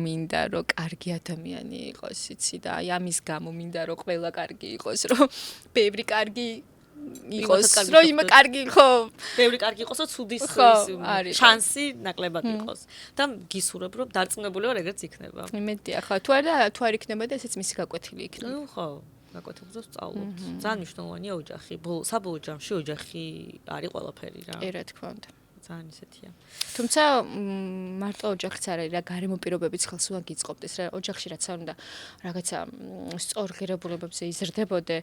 მინდა რომ კარგი ადამიანი იყოს, იცი და აი ამის გამო მინდა რომ ყველა კარგი იყოს, რომ ბევრი კარგი იყოს, რომ იმ კარგი ხო, ბევრი კარგი იყოს, რომ ცუდის შანსი ნაკლებად იყოს. და გისურვებ რომ დარწმუნებული ვარ ეგრეც იქნება. იმედია ხო, თუ არ იქნება და ესეც მისი გაკვეთილი იქნება. ნუ ხო, გაკვეთილზე ვსწავლობთ. ძალიან მნიშვნელოვანია ოჯახი. საბოლოო ჯამში ოჯახი არის ყველაფერი რა. რა თქმა უნდა. ძალიან ისეთია. თუმცა მარტო ოჯახიც არ არის რა გარემო პირობებიც ხელს უნდა გიწყობდეს რა ოჯახში რაც არ უნდა რაღაცა სწორ ღირებულებებზე იზრდებოდე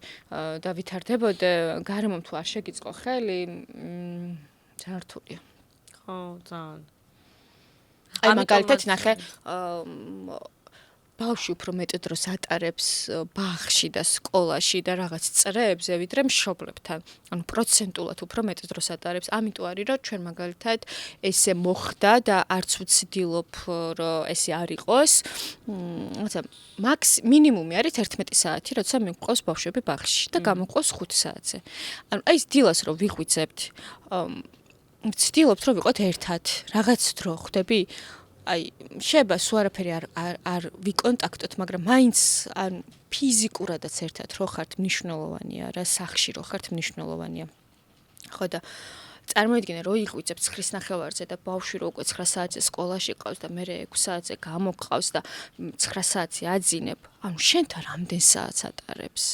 და ვითარდებოდე გარემომ თუ არ შეგიწყო ხელი ძალიან რთულია. ხო, ძალიან. აი მაგალითად ნახე ბავშვი უფრო მეტ დროს ატარებს ბაღში და სკოლაში და რაღაც წრეებზე, ვიდრე მშობლებთან. ანუ პროცენტულად უფრო მეტ დროს ატარებს. ამიტომ არის, რომ ჩვენ მაგალითად ესე მოხდა და არც ვცდილობ, რომ ესე არ იყოს. რაღაცა მინიმუმი არის 11 საათი, როცა მიყვავს ბავშვები ბაღში და გამოყვავს 5 საათზე. ანუ აი ეს დილას რომ ვიღვიძებთ, ვცდილობთ, რომ ვიყოთ ერთად, რაღაც დრო ხვდები? აი შეიძლება სულ არაფერი არ ვიკონტაქტოთ, მაგრამ მაინც ან ფიზიკურადაც ერთად რო ხართ მნიშვნელოვანია რა, სახში რო ხართ მნიშვნელოვანია. ხო და წარმოიდგინე, რომ იყვიცებ 9 ნახევარზე და ბავშვი რო უკვე 9 საათზე სკოლაში ყავს და მე 6 საათზე გამოგყავს და 9 საათი აძინებ, ანუ შენთან რამდენ საათს ატარებს?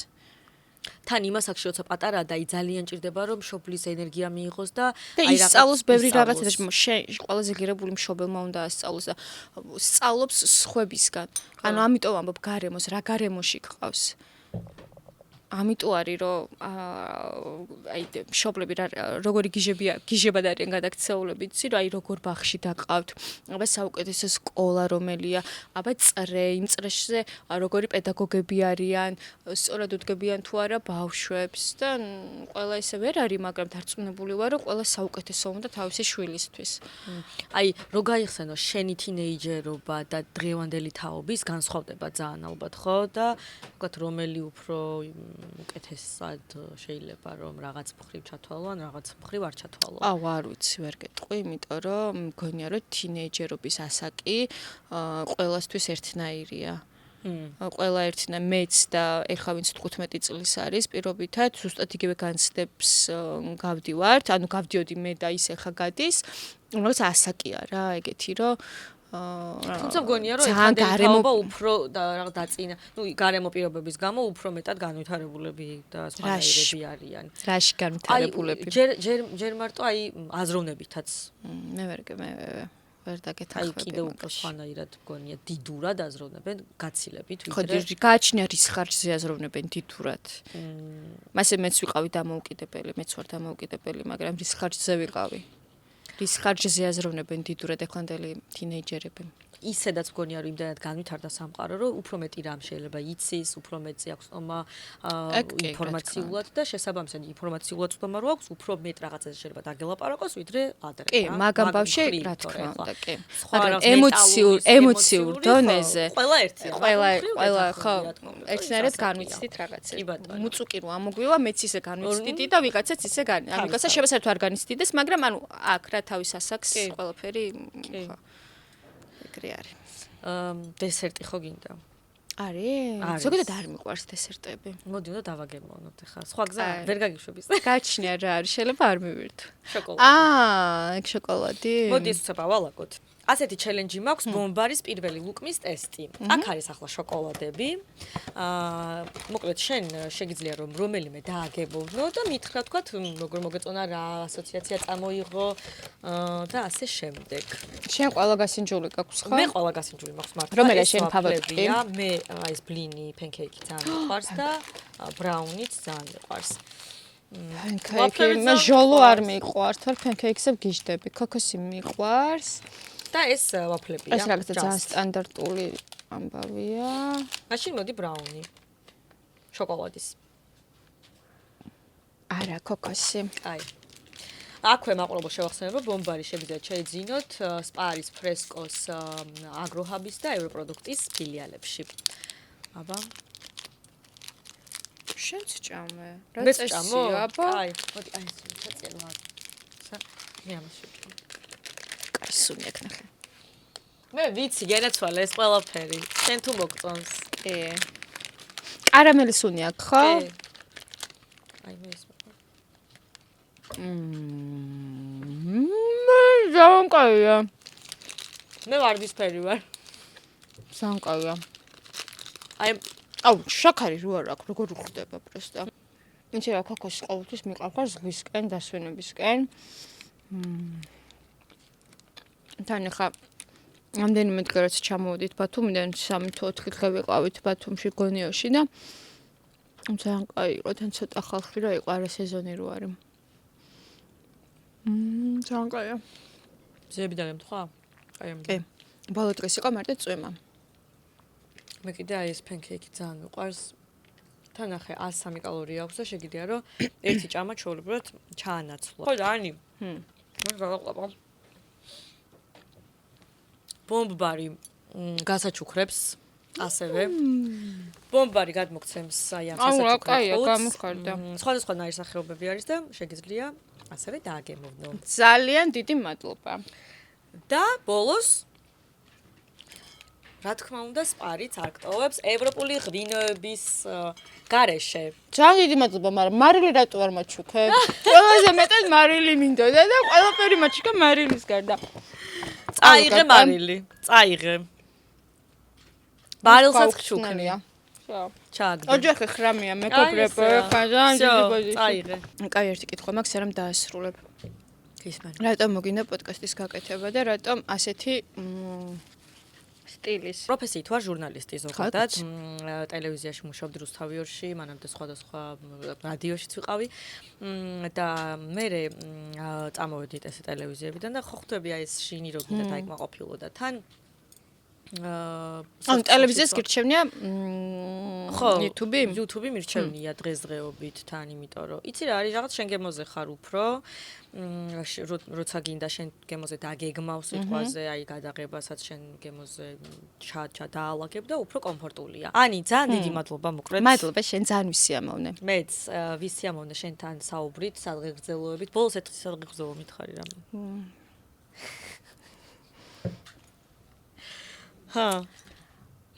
თან იმას აქ როცა პატარაა და ძალიან ჭირდება რომ მშობლის ენერგია მიიღოს და აი ისწავლოს ბევრი რაღაცა და ყველაზე ღირებული მშობელმა უნდა ასწავლოს და სწავლობს სხვებისგან. ანუ ამიტომ ამბობ გარემოს, რა გარემოში გყავს. ამიტომ არის რომ აი მშობლები როგორი გიჟებად არიან გადაქცეულები, იცი რა, აი როგორ ბაღში დაკავთ, აბა საუკეთესო სკოლა რომელია, აბა წრე, იმ წრეშზე როგორი პედაგოგები არიან, სწორად უდგებიან თუ არა ბავშვებს და ყველა ისე ვერ არის, მაგრამ დარწმუნებული ვარ, რომ ყველა საუკეთესო უნდა თავისი შვილისთვის. აი რო გაიხსენო შენი თინეიჯერობა და დღევანდელი თაობის განსხვავდება ძალიან ალბათ, ხო? და ვთქვათ რომელი უფრო უკეთესად შეიძლება რომ რაღაც მხრივ ჩათვალო ან რაღაც მხრივ არ ჩათვალო. არ ვიცი, ვერ გეტყვი, იმიტომ რომ მგონია რომ თინეიჯერობის ასაკი ყველასთვის ერთნაირია. ყველა ერთნაირი მეც და ეხლა ვინც 15 წლის არის, პირობითად ზუსტად იგივე განცდებს გავდივართ, ანუ გავდიოდი მე და ის ეხლა გადის, რომელიც ასაკია რა, ეგეთი რომ თუმცა მგონია რომ ეხლა უფრო და რაღაც დაწინა, გარემო პირობების გამო უფრო მეტად განვითარებულები და სხვანაირები არიან. რაში განვითარებულები? ჯერ მარტო აი აზროვნებითაც. მე ვერ დაგეთახმები. აი კიდევ უფრო სხვანაირად მგონია დიდურად აზროვნებენ გაცილებით ვიდრე. ხო, გააჩნია რის ხარჯზე აზროვნებენ დიდურად. მასე მეც ვიყავი დამოუკიდებელი, მეც ვარ დამოუკიდებელი, მაგრამ რის ხარჯზე ვიყავი. რის ხარჯზე აზროვნებენ დიდურად ეხლანდელი თინეიჯერები. ისედაც მგონია რომ იმდანად განვითარდა სამყარო, რომ უფრო მეტი რამ შეიძლება იცის, უფრო მეტი აქვს όμα ინფორმაციულად და შესაბამისად ინფორმაციულად ცნობა რო აქვს, უფრო მეტ რაღაცაზე შეიძლება დაგელაპარაკოს, ვიდრე ადრე. კი, მაგამ ბავშვი რა თქმა უნდა, კი. მაგრამ ემოციურ დონეზე ყველა ერთია. ყველა ხო, ერთნაირად განვიცდით რაღაცებს. მუწუკი რო ამოგვივა, მეც ისე განვიცდიდი და ვიღაცაც ისე ანუ ვიღაცა შევასაერთო არ განიცდიდეს, მაგრამ ანუ აქ რა თავის ასაკს ყველაფერი ხო. ეგრე არის. დესერტი ხო გინდა? არის? ზოგადად არ მიყვარს დესერტები. მოდი უნდა დავაგემოვნოთ ახლა. სხვა გზა ვერ გაგიშვების. გაჩნია რა არის, შეიძლება არ მივირთო. შოკოლადი. ეგ შოკოლადი. მოდი ეს უცებ ავალაგოთ. ასეთი ჩელენჯი მაქვს ბომბარის პირველი ლუკმის ტესტი. აქ არის ახლა შოკოლადები. მოკლედ შენ შეგიძლია რომ რომელიმე დააგებოვნო და მითხრა თქვათ როგორ მოგეწონა რა ასოციაცია წამოიღო და ასე შემდეგ. შენ ყველა გასინჯული გაქვს ხო? მე ყველა გასინჯული მაქვს მართლა. რომელია შენ ფავორიტი? მე ეს ბლინი, პენკეიკი ძალიან მიყვარს და ბრაუნიც ძალიან მიყვარს. პენკეიკი მე ჟოლო არ მიყვარს, თორე პენკეიკზე ვგიჟდები. ქოქოსი მიყვარს. და ეს ვაფლებია. ეს რაღაცა ძალიან სტანდარტული ამბავია. მაშინ მოდი ბრაუნი. შოკოლადის. არა, ქოქოსი. აი. აქვე მაყურებელ შევახსენებ, რომ ბომბარი შეგიძლიათ შეიძინოთ სპარის, ფრესკოს, აგროჰაბის და ევროპროდუქტის ფილიალებში. აბა. შენც ჭამე. რა წესი, აბა? აი, მოდი, აი ეს შეწელვა. მე ამას შევჭამ. სუნი აქ ნახე. მე ვიცი, გენაცვალე ეს ყველაფერი. შენ თუ მოგწონს? კი. კარამელი სუნი აქ, ხო? აი მე ეს. ძალიან კაია. მე ვარდისფერი ვარ. ძალიან კაია. აუ, შაქარი რო არ აქვს, როგორ უხდება პროსტა. იცი რა, ქოქოსი ყოველთვის მიყვარს ზღვისკენ, დასვენებისკენ. თან ხა ამდენიმე დღეაც ჩამოვიდით ბათუმიდან 3 თუ 4 დღე ვიყავით ბათუმში გონიოში და ძალიან კაი იყო თან ცოტა ხალხი რა იყო არა სეზონი რო არის. ძალიან კაია. ზები დაგემთხვა? კი. ბოლო დღეს იყო მარტო წვიმა. მე კიდე აი ეს პენკეიკი ძალიან მიყვარს. თან ახე 103 კალორია აქვს და შეგიძლია რომ ერთი ჭამა ჩვეულებრივად ჩაანაცვლო. ხო და ანი. მე გავაყლაპო. ბომბარი გასაჩუქრებს ასევე. ბომბარი გადმოგცემს აი ამ გასაჩუქრებს. კაია, გამიხარდა. სხვადასხვა ნაირსახეობები არის და შეგიძლია ასევე დააგემოვნო. ძალიან დიდი მადლობა. და ბოლოს რა თქმა უნდა, სპარიც აქტოვებს ევროპული ღვინოების გარეშე. ძალიან დიდი მადლობა, მაგრამ მარილი რატო არ მაჩუქე? ყველაზე მეტად მარილი მინდოდა და ყველაფერი მაჩუქე მარილის გარდა. წაიღე მარილი, წაიღე. ბარილსაც ჩუქნია. ჩააგდე. ოჯახი ხრამია, მეგობრებო, ხაზა, დიდი პოზიცია. წაიღე. კაი, ერთი კითხვა მაქვს, სერამ დაასრულებ. ისმენ. რატომ მოგინდა პოდკასტის გაკეთება და რატომ ასეთი სტილის? პროფესიით ვარ ჟურნალისტი ზოგადად. ტელევიზიაში მუშაობდი რუსთავიორში, მანამდე სხვადასხვა რადიოშიც ვიყავი. და მე წამოვედით ესე ტელევიზიებიდან და ხო ხვდები აი ეს შინი რო გინდა დაიკმაყოფილო და თან ან ტელევიზიას გირჩევნია ხო YouTube-ი? YouTube-ი მირჩევნია დღესდღეობით თან, იმიტომ რომ იცი რა არის, რაღაც შენ გემოზე ხარ უფრო როცა გინდა შენ გემოზე დაგეგმავს სიტყვაზე, აი გადაღებასაც შენ გემოზე ჩადაალაგებ და უფრო კომფორტულია. ანი, ძალიან დიდი მადლობა მოკლედ. მადლობა, შენ ძალიან ვისიამოვნე. მეც ვისიამოვნე შენთან საუბრით, სადღეგრძელოებით. ბოლოს ერთ სადღეგრძელო მითხარი რამე.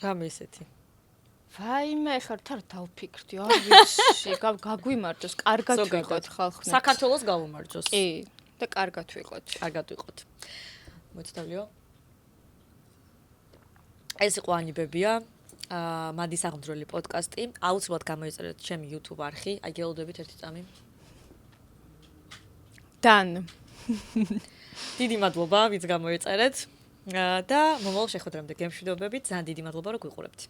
რამე ესეთი. ვაიმე, ხარ თან დავფიქრდი, არ ვიცი, გაგვიმარჯოს, კარგად ვიყოთ ხალხნი. საქართველოს გავუმარჯოს. კი, და კარგად ვიყოთ. კარგად ვიყოთ. მოწდალიო. ეს იყო ანიბებია. მადის აღმძვრელი პოდკასტი. აუცილებლად გამოიწერეთ ჩემი YouTube არხი. აი გელოდებით ერთი წამი. დან. დიდი მადლობა, ვინც გამოიწერეთ. და მომავალ შეხვედრამდე გემშვიდობებით. ძალიან დიდი მადლობა, რომ გვიყურებთ.